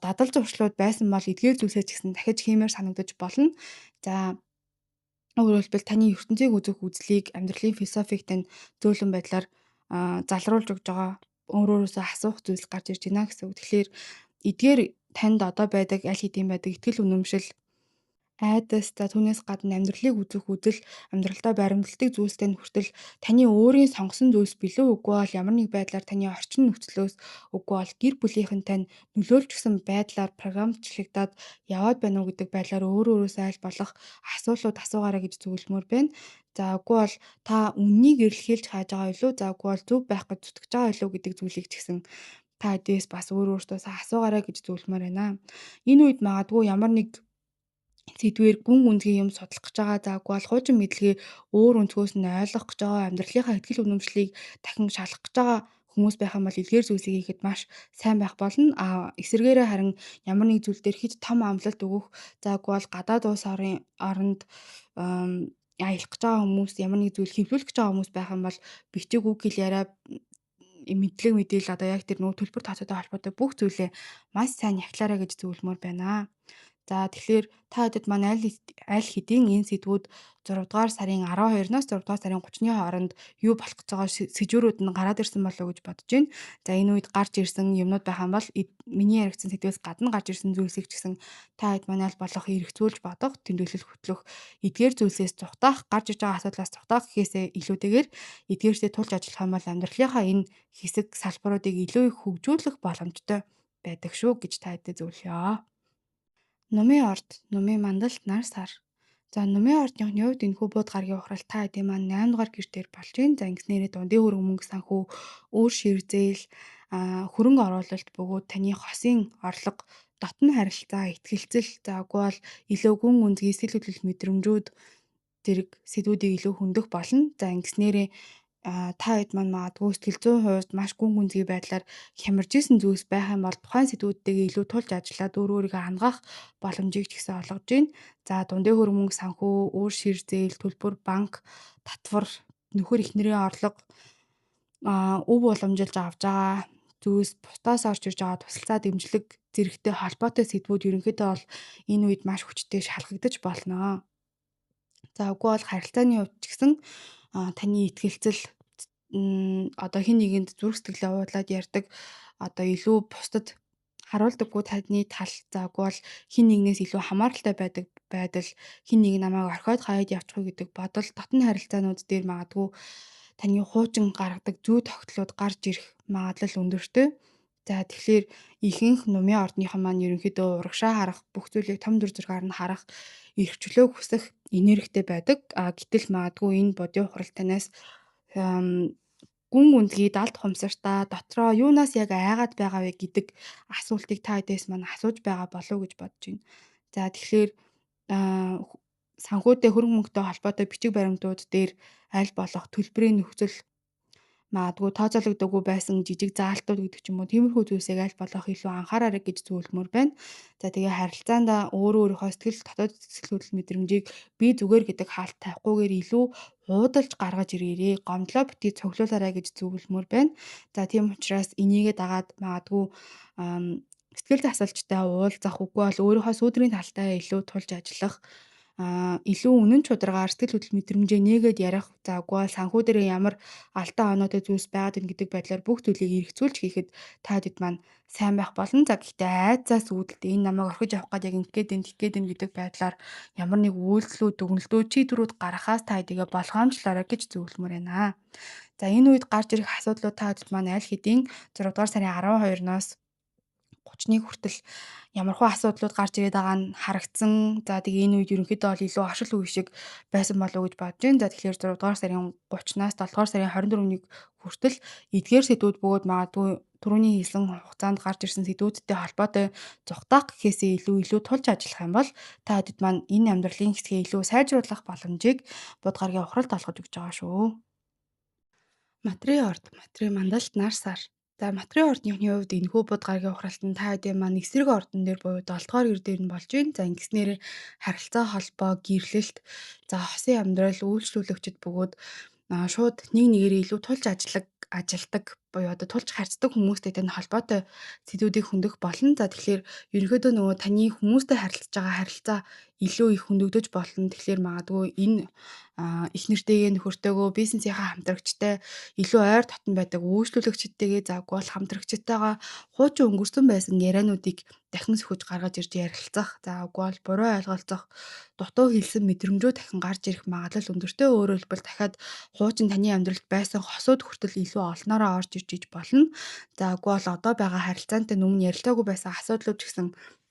дадал зуршлууд байсан бол эдгээр зүйлсээ ч гэсэн дахиж хиймээр санагдаж болно. За өөрөөр хэлбэл таны ертөнцийг үзэх үзлийг амьдралын философиг тань зөөлөн байдлаар залруулж өгж байгаа өөрөөсөө асуух зүйлс гарч ирж байна гэсэн үг. Тэгэхээр эдгээр танд одоо байдаг аль хэдийн байдаг ихтгэл үнэмшил айдас за түүнээс гадна амьдралыг үзэх үзэл амьдралдаа баримтлагдаг зүйлстэй нь хүртэл таны өөрийн сонгосон зүйлс билүү үгүй бол ямар нэг байдлаар таны орчин нөхцлөөс үгүй бол гэр бүлийнхэн тань нөлөөлчихсөн байдлаар програмчлагдаад яваад байна уу гэдэг байдлаар өөрөөсөө аль болох асуулууд асуугаарай гэж зөвлөмөр байна. За үгүй бол та үннийг эрэлхийлж хааж байгаа юу? За үгүй бол зөв байх гэж зүтгэж байгаа юу гэдэг зүйлийг ч гэсэн та эдээс бас өөрөөсөө асуугаарай гэж зөвлөмөр байна. Энэ үед магадгүй ямар нэг сэдвээр гүн гүнзгий юм судлах гэж байгаа. За үгүй бол хуучин мэдлэгээ өөр өнцгөөс нь ойлгох гэж байгаа, амьдралынхаа ихтгэл үнэмшлийг дахин шалгах гэж байгаа хүмүүс байх юм бол эдгээр зүйлсийг хийхэд маш сайн байх болно. Эсвэргээрээ харин ямар нэг зүйл дээр хит том амлалт өгөх, за үгүй бол гадаад улс оронд аялах гэж байгаа хүмүүс, ямар нэг зүйл хэвлүүлэх гэж байгаа хүмүүс байх юм бол бичиг үг хэл яриа мэдлэг мэдээлэл одоо яг тэр нөгөө төлбөр тооцоотой холбоотой бүх зүйлээ маш сайн ахлаарай гэж зөвлөмөр байна. За тэгэхээр та хэдэд маань аль хэдийн энэ сэдвүүд 6 дугаар сарын 12-наас 6 дугаар сарын 30-ны хооронд юу болох гэж байгаа сэдвүүд нь гараад ирсэн болов уу гэж бодож байна. За энэ үед гарч ирсэн юмнууд байх юм бол миний яригдсан сэдвээс гадна гарч ирсэн зүйлсийг ч гэсэн та хэд маань аль болох эргцүүлж бодох, тэмдэглэл хөтлөх, эдгээр зүйлсээс зүгтаах, гарч иж байгаа асуудлаас зүгтаах гэхээсээ илүүтэйгээр эдгээрсээ тулж ажиллах юм бол амьдралынхаа энэ хэсэг салбаруудыг илүү их хөгжүүлэх боломжтой байдаг шүү гэж та хэдэд зөвлөё. Нумын орд, нумын мандалт нар сар. За нумын ордныхны хувьд энэхүү бууд гарагийн ухрал та хэдийн маань 8 дугаар гэр дээр болж байна. За ингэснээрээ дундын хөрөнгө мөнгө санхүү, өөр шир зээл, хөрөнгө оруулалт бөгөөд таны хосын орлого, дотн харилцаа, ихтгэлцэл, за үгүй бол илүү гүн гүнзгий сэтгэл хөдлөл мэдрэмжүүд зэрэг сэдвүүдийг илүү хөндөх болно. За ингэснээрээ та хэд маань магадгүй сэтгэл зүйн хувьд маш гүн гүнзгий байдлаар хямарж исэн зүйлс байх юм бол тухайн сэдвүүдтэйгээ илүү тулж ажиллаад өөрийгөө хангах боломжийг ч гэсэн олгож байна. За дундын хөрөнгө мөнгө санхүү, өөр шир зээл, төлбөр, банк, татвар нөхөр эхнэрийн орлого өв уламжилж авж байгаа зүйлс бусдаас орж ирж байгаа тусалцаа дэмжлэг зэрэгтэй холбоотой сэдвүүд ерөнхийдөө бол энэ үед маш хүчтэй шалгагдаж болно. За үгүй бол харилцааны хувьд ч гэсэн таны итгэлцэл одоо хэн нэгэнд зүрх сэтгэлээ уудлаад ярьдаг одоо илүү бусдад харуулдаггүй таны тал. За үгүй бол хэн нэгнээс илүү хамааралтай байдаг байдал, хэн нэг намайг орхиод хаяад явчих уу гэдэг бодол дотны харилцаанууд дээр магадгүй таны хуучин гаргадаг зүй тогтлууд гарч ирэх магадлал өндөртэй. За тэгэхээр ихэнх нумын ордныхан маань ерөнхийдөө урагшаа харах, бүх зүйлийг том дүр зургаар нь харах, эрхчлөө хүсэх энергитэй байдаг. Гэтэл магадгүй энэ бодийн ухрал танаас гүн гүнзгий далд хумсартаа дотроо юунаас яг айгаад байгаа вэ гэдэг асуултыг та хэдээс маань асууж байгаа болов уу гэж бодож байна. За тэгэхээр аа, санхүүтэй хөрөнгө мөнгөтэй холбоотой бичиг баримтууд дээр аль болох төлбөрийн нөхцөл магадгүй тооцоологдоогүй байсан жижиг заалтууд гэдэг ч юм уу тиймэрхүү зүйлсийг аль болох илүү анхаараарай гэж зөвлөмөр байна. За тэгээ харилцаанд өөрийнхөө сэтгэл дотоод сэтгэл хөдлөл мэдрэмжийг би зүгээр гэдэг хаалт тавихгүйгээр илүү уудалж гаргаж ирээрээ гомдлоо битгий цуглуулаарай гэж зөвлөмөр байна. За тийм учраас энийгээ дагаад магадгүй сэтгэл засалчтай уулзах үгүй бол өөрийнхөө сүүдрийн талтай илүү тулж ажиллах илүү үнэн чударгаар сэтгэл хөдлөл мэдрэмжээ нээгээд ярих. За үгүй бол санхүү дээр ямар алдаа оноотой зүйлс байгаад байна гэдэг байдлаар бүх зүйлийг эргцүүлж хийхэд та хэд маань сайн байх болно. За гэхдээ айцаас үүдэлтэй энэ намайг орхиж явах гээд яг ингээд энэ тггээд энэ гэдэг байдлаар ямар нэг үйлдэлүүд дүгнэлтүүд чийдвэрүүд гаргахаас та хэдийгэ болгоомжлоорой гэж зөвлөмөр байна. За энэ үед гарч ирэх асуудлууд та хэд маань аль хэдийн 6 дугаар сарын 12-ноос 31 хүртэл ямархуу асуудлууд гарч ирээд байгаа нь харагдсан. За тэгээ энэ үед ерөнхийдөө бол илүү оршил үе шиг байсан болов уу гэж бодож байна. За тэгэхээр 6 дугаар сарын 30-наас 7 дугаар сарын 24-ний хүртэл эдгээр сэдвүүд бөгөөд магадгүй түрүүний хэлсэн хугацаанд гарч ирсэн сэдвүүдтэй холбоотой зүгтаах гэхээсээ илүү тулж ажиллах юм бол та хэдд маань энэ амьдралын хэсгээ илүү сайжруулах боломжийг бод гарагийн ухралд олгож өгч байгаа шүү. Материйн орд, материйн мандалт нар сар. За материйн ордныхны хувьд энэхүү бод гарагийн ухралтанд та хэдийн маань эсрэг ордон дээр буюу 7 дугаар эр дээр нь болж байна. За ингэснээр харилцаа холбоо, гэрлэлт, за хосын амьдрал үйлчлүүлэгчд бөгөөд шууд нэг нэгээрээ илүү тулж ажилдаг буюу одоо тулж харьцдаг хүмүүстэй тань холбоотой сэдвүүдийг хөндөх болно. За тэгэхээр ерөнхийдөө нөгөө таны хүмүүстэй харилцаж байгаа харилцаа илүү их хөндөгдөж болно. Тэгэхээр магадгүй энэ их нэртэйгээ нөхөртөөгөө бизнесийнхаа хамтрагчтай илүү ойр дотн байдаг үйлчлүүлэгчдтэйгээ завгүй бол хамтрагчтайгаа хуучин өнгөрсөн байсан яриануудыг дахин сөхөж гаргаж ирж ярилцах. За үгүй бол буруу ойлголцох, дутуу хэлсэн мэдрэмжүүд дахин гарч ирэх магадлал өндөртэй. Өөрөөр хэлбэл дахиад хуучин таны амьдралд байсан хосууд хүртэл илүү олноороо орж иж болно. За үгүй бол одоо байгаа харилцаантай өмнө ярилцаагүй байсан асуудлууд ч гэсэн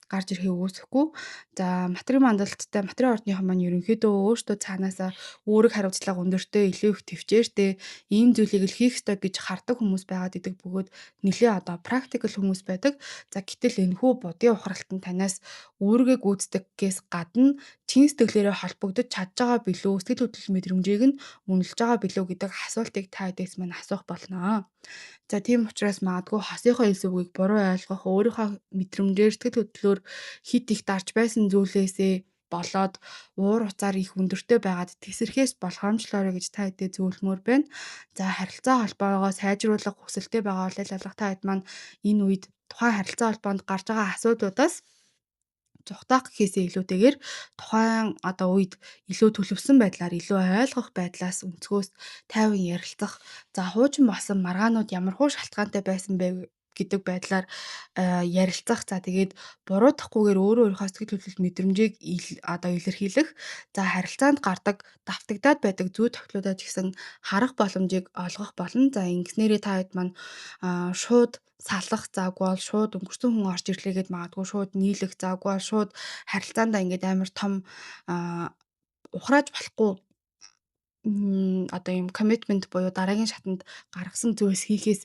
гарч ирэхийг үүсэхгүй. За материйн мандалттай материйн ордныхан маань ерөнхийдөө өөртөө цаанаасаа үүрэг хариуцлага өндөртэй, илүү их төвчээртэй ийм зүйлийг л хийх ёстой гэж хардаг хүмүүс байгаад идэг бөгөөд нэлээ одоо практикл хүмүүс байдаг. За гэтэл энэхүү будын ухралтанд танаас үүргээ гүйцэтгэхээс гадна чин сэтгэлээрээ холбогдож чадж байгаа билүү, сэтгэл хөдлөл мэдрэмжийг нь үнэлж байгаа билүү гэдэг асуултыг та хэдээс маань асуух болно. За тийм учраас магадгүй хосынхоо хэлсэн үгийг буруу ойлгох, өөрийнхөө мэдрэмжээр сэтгэл хөдлөлөөр хит их дарж байсан зүйлээсээ болоод уур уцаар их өндөртэй байгаад тесрэхээс болгоомжлоорой гэж та хэдээ зөвлөмөр байна. За харилцаа холбоогоо сайжруулах хүсэлтэй байгаа бол аль та хэд маань энэ үед тухайн харилцаа холбоонд гарч байгаа асуудлуудаас зүгтаах гэхээсээ илүүтэйгээр тухайн одоо үед илүү төлөвсөн байдлаар илүү ойлгох байдлаас өнцгөөс тайван ярилцах. За хуучин болсон маргаанууд ямархуу шалтгаантай байсан бэ гэдэг байдлаар ярилцах. За тэгээд буруутахгүйгээр өөрийнхөө сэтгэл хөдлөл мэдрэмжийг одоо илэрхийлэх. За харилцаанд гардаг давтагдаад байдаг зүй тогтлуудаа ч гэсэн харах боломжийг олгох болно. За ингэснээрээ та хэд маань шууд салах, заагүй бол шууд өнгөрсөн хүн орж ирлээгээд магадгүй шууд нийлэх, заагүй бол шууд харилцаандаа ингээд амар том ухрааж болохгүй одоо юм commitment буюу дараагийн шатанд гаргасан зүйлс хийхээс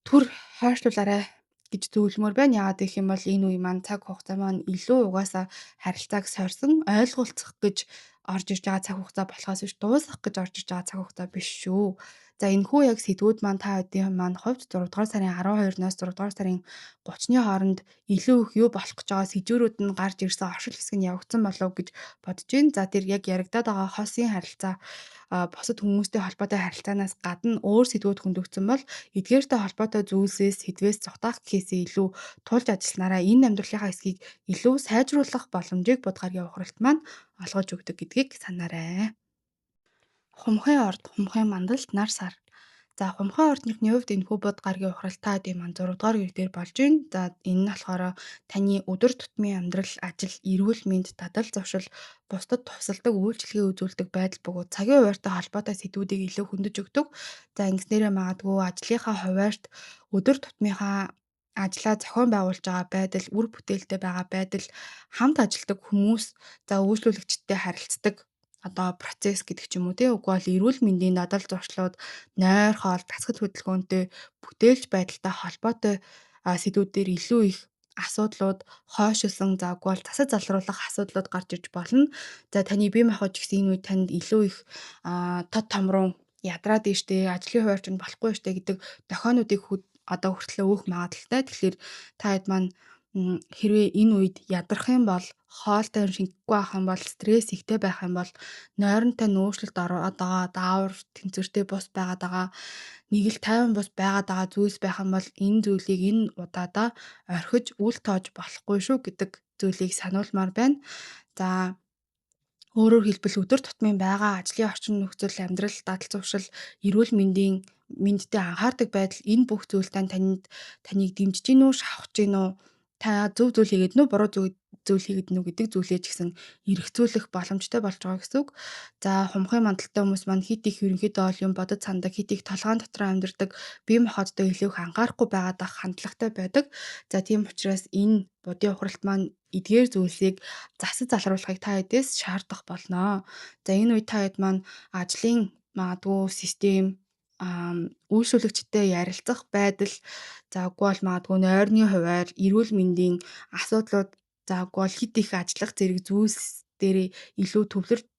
түр хойшлуулаарай гэж зөвлөмөр байна. Яагаад гэх юм бол энэ үе маань цаг хугацаа маань илүү угаасаа харилцааг сорьсон ойлголцох гэж орж ирж байгаа цаг хугацаа болохоос биш дуусгах гэж орж ирж байгаа цаг хугацаа биш шүү. За энэхүү яг сэдвүүд маань та бүдийн маань хувьд 6 дугаар сарын 12-наас 6 дугаар сарын 30-ны хооронд илүү их юу болох гэж байгаа сэдвүүрүүд нь гарч ирсэн оршил хэсэг нь явагдсан болов гэж бодож байна. За тэр яг яригадаад байгаа хосын харилцаа бусад хүмүүстэй холбоотой харилцаанаас гадна өөр сэдвүүд хөндөгдсөн бол эдгээртэй холбоотой зүйлсээс сэдвээс зугатах гэхээсээ илүү тулж ажилласнараа энэ амьдралынхаа хэсгийг илүү сайжруулах боломжийг бод гарагийн ухралт маань олгож өгдөг гэдгийг санаарай. Хумхын орд, хумхын мандалд нар сар. За хумхын ордныхны хувьд энэхүү бод гарагийн ухралтай дэм маань 6 дугаар үеэр дээр болж байна. За энэ нь болохоор таны өдөр тутмын амьдрал, ажил, эрүүл мэнд, дадал зовшил, бусдад тусалдаг үйлчлэгээ үзүүлдэг байдал бөгөөд цагийн хуваарьтай холбоотой сэдвүүдийг илүү хөндөж өгдөг. За ингэснээрээ магадгүй ажлынхаа хуваарьт өдөр тутмынхаа ажлаа зохион байгуулж байгаа байдал, үр бүтээлтэй байгаа байдал, хамт ажилладаг хүмүүс, за үйлчлүүлэгчтэй харилцдаг процесс гэдэг ч юм уу тий. Үгүй бол эрүүл мэндийн дадал зуршлууд, нойр хоол, дасгал хөдөлгөөнтэй бүтээлч байдалтай холбоотой сэдвүүд дээр илүү их асуудлууд, хойшилсон за үгүй бол засаж залруулах асуудлууд гарч ирж болно. За таны бие махбод ч гэсэн энэ үед танд илүү их тод томрон ядраад ийштэй, ажлын хуваарь чинь болохгүй штэ гэдэг дохионуудыг хүртлээ өөх магадлалтай. Тэгэхээр та хэд маань хэрвээ энэ үед ядрах юм бол хоолтой шингэхгүй байх юм бол стресс ихтэй байх юм бол нойронтой нөөцлөлт ороод байгаа даавар тэнцвэртэй бус байгаад байгаа нэг л тайван бус байгаад байгаа зүйлс байх юм бол энэ зүйлийг энэ удаадаа орхиж үл тоож болохгүй шүү гэдэг зүйлийг сануулмаар байна. За өөрөөр хэлбэл өдөр тутмын байгаа ажлын орчин нөхцөл, амьдрал, дадал зуршил, эрүүл мэндтэй анхаардаг байдал энэ бүх зүйлтэй таныг дэмжиж гин үү, шавхаж гин үү, та зөв зүйл хийгээд нү, буруу зүйл хийгээд нү гэдэг зүйлээ ч гэсэн эргцүүлэх боломжтой болж байгаа гэсэн үг. За хумхын мандалтай хүмүүс маань хит их ерөнхийдөө бол юм бодож сандаг, хит их толгойн дотор амьдардаг, бие махбодтой илүү их анхаарахгүй байгаад ах хандлагатай байдаг. За тийм учраас энэ будын ухралт маань эдгээр зүйлсийг засаж залруулахыг та хэдээс шаардах болно. За энэ үед та хэд маань ажлын магадгүй систем, үйлчлүүлэгчтэй ярилцах байдал, за үгүй бол магадгүй нойрны хуваар, эрүүл мэндийн асуудлууд, за үгүй бол хит их ажиллах зэрэг зүйлс дээр илүү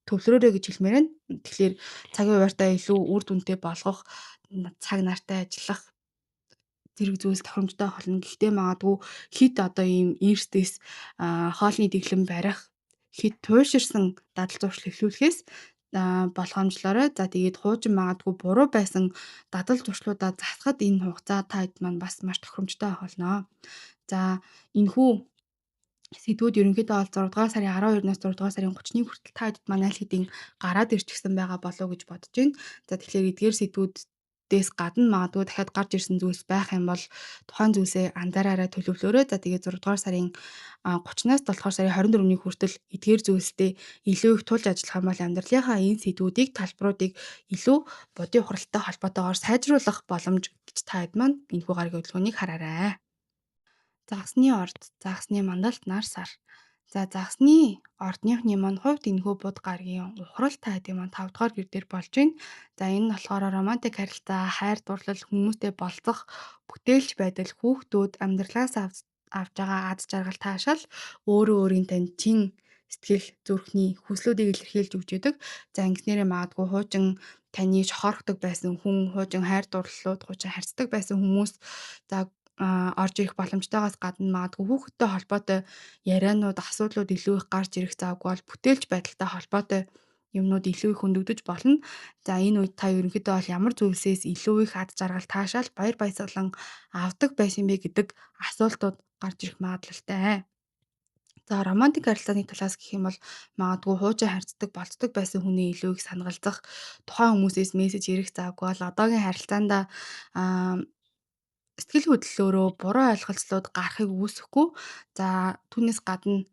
төвлөрөөрэй гэж хэлмээр байна. Тэгэхээр цагийн хуваарьтаа илүү үр дүнтэй болгох, цаг нартай ажиллах зэрэг зүйлс тохиромжтой болно. Гэхдээ магадгүй хит ийм эрсдэс хоолны дэглэм барих, хит туйширсан дадал зуршил эхлүүлэхээс болгоомжлоорой. За тэгээд хуучин магадгүй буруу байсан дадал зуршлуудаа засахад энэ хугацаа та хэд маань бас маш тохиромжтой байх болно. За энэхүү сэдвүүд ерөнхийдөө бол 6 дугаар сарын 12-наас 6 дугаар сарын 30-ны хүртэл та хэд маань аль хэдийн гараад ирчихсэн байгаа болов уу гэж бодож байна. За тэгэхээр эдгээр сэдвүүдээс гадна магадгүй дахиад гарч ирсэн зүйлс байх юм бол тухайн зүйлсээ анзаараарай, төлөвлөөрэй. За тэгээд 6 дугаар сарын 30-наас 7 дугаар сарын 24-ний хүртэл эдгээр зүйлстэй илүү их тулж ажиллах юм бол амьдралынхаа энэ сэдвүүдийг, талбаруудыг илүү будын ухралтай холбоотойгоор сайжруулах боломж гэж та хэд маань энэхүү гарагийн хөдөлгөөнийг хараарай. Загасны орд, загасны мандалд нар сар. За загасны ордныхны маань хувьд энэхүү буд гарагийн ухрал та хэдийн маань 5 дугаар гэр дээр болж байна. За энэ нь болохоор романтик харилцаа, хайр дурлал, хүмүүстэй болцох, бүтээлч байдал, хүүхдүүд, амьдралаас авж байгаа аз жаргал таашаал өөрөө өөрийн тань чин сэтгэл зүрхний хүслүүдийг илэрхийлж өгч идэг. За ингэснээрээ магадгүй хуучин таны шохоорхдог байсан хүн, хуучин хайр дурлалууд, хуучин харьцдаг байсан хүмүүс за орж ирэх боломжтойгоос гадна магадгүй хүүхэдтэй холбоотой ярианууд, асуудлууд илүү их гарч ирэх завгүй бол бүтээлч байдалтай холбоотой юмнууд илүү их хөндөгдөж болно. За энэ үед та ерөнхийдөө бол ямар зүйлсээс илүү их ад жаргал таашаал баяр баясгалан авдаг байсан бэ гэдэг асуултууд гарч ирэх магадлалтай. За романтик харилцааны талаас гэх юм бол магадгүй хуучин харьцдаг, болцдог байсан хүний илүү их санагалзах, тухайн хүмүүсээс мессеж ирэх завгүй бол одоогийн харилцаанд сэтгэл хөдлөлөөрөө буруу ойлголцлууд гарахыг үүсэхгүй. За түүнээс гадна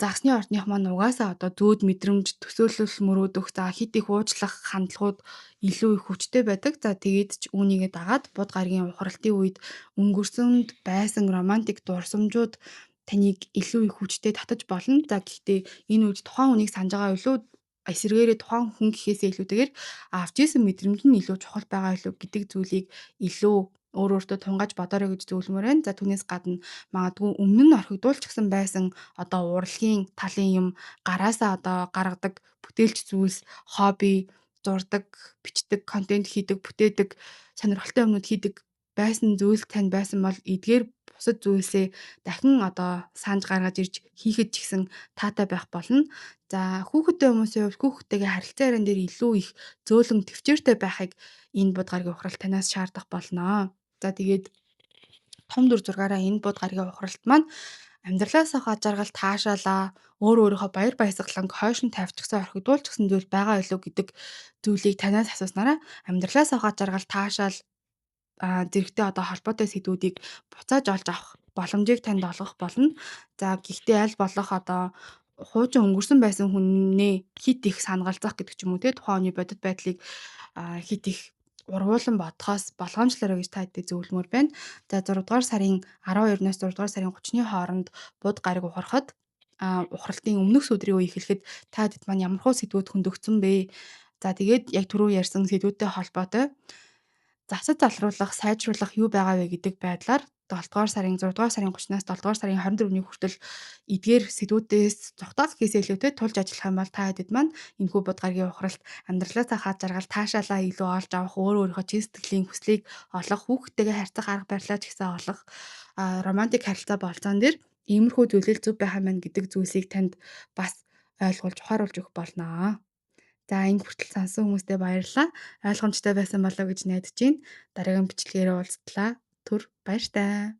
загасны ордных маань угаасаа зөөд мэдрэмж, төсөөлөл мөрөөдөх, за хит их уучлах хандлагууд илүү их хүчтэй байдаг. За тэгээд ч үүнийгээ дагаад буд гарагийн ухралтын үед өнгөрсөнд байсан романтик дурсамжууд таныг илүү их хүчтэй татаж болно. За гэхдээ энэ үед тухайн хүнийг санаж байгаа илүү эсэргээрээ тухайн хүн гэхээсээ илүүтэйгээр авч исэн мэдрэмж нь илүү чухал байгаа илүү гэдэг зүйлийг илүү өөртөө тунгааж бодоорой гэж зөвлөмөр байна. За түүнээс гадна магадгүй өмнө нь орхигдуулчихсан байсан одоо урлагийн талын юм гараасаа одоо гаргадаг бүтээлч зүйлс, хобби, зурдаг, бичдэг, контент хийдэг, бүтээдэг, сонирхолтой юмнууд хийдэг байсан зүйл тань байсан бол эдгээр бусад зүйлсээ дахин одоо санаж гаргаж ирж хийхэд ч гэсэн таатай байх болно. За хүүхэдтэй хүмүүсийн хувьд хүүхдтэйгээ харилцаа яриан дээр илүү их зөөлөн төвчээртэй байхыг энэ бод гарагийн ухралт танаас шаардах болно. За тэгээд том дүр зургаараа энэ бод гарагийн ухралт маань амьдралаас авах аж аргал таашаалаа, өөрийнхөө баяр баясгаланг хойш нь тавьчихсан, орхигдуулчихсан зүйл байгаа илүү гэдэг зүйлийг танаас асууснараа амьдралаас авах аж аргал таашаал зэрэгтэй одоо холбоотой сэдвүүдийг буцааж олж авах боломжийг танд олгох болно. За гэхдээ аль болох одоо хуучин өнгөрсөн байсан хүнээ хит их санагалзах гэдэг ч юм уу те тухайн хүний бодит байдлыг хит их ургуулan бодохоос болгоомжлоорой гэж та хэдий зөвлөмөр байна. За 6 дугаар сарын 12-наас 6 дугаар сарын 30-ны хооронд бод гариг ухрахад ухралтын өмнөх өдрийн үе эхлэхэд та хэд маань ямархуу сэдвүүд хөндөгдсөн бэ? За тэгээд яг түрүү ярьсан сэдвүүдтэй холбоотой засаж залруулах, сайжруулах юу байгаа вэ гэдэг байдлаар 7 дугаар сарын 6 дугаар сарын 30-наас 7 дугаар сарын 24-ний хүртэл эдгээр сэдвүүдээс зугатах гэхээс илүүтэй тулж ажиллах юм бол та хэдэд маань энэхүү бод гарагийн ухралт амьдралаас ахаад жаргал таашаалаа илүү олж авах, өөрийнхөө чин сэтгэлийн хүслийг олох, хүүхдтэйгээ харьцах арга барилаа ч гэсэн олох, романтик харилцаа болцоон дээр иймэрхүү зүйлэл зөв байх юм байна гэдэг зүйлсийг танд бас ойлгуулж ухааруулж өгөх болноо. За энэ хүртэл сонсон хүмүүстээ баярлалаа. Ойлгомжтой байсан болов уу гэж найдаж байна. Дараагийн бичлэгээр уулзтлаа. Түр баяртай.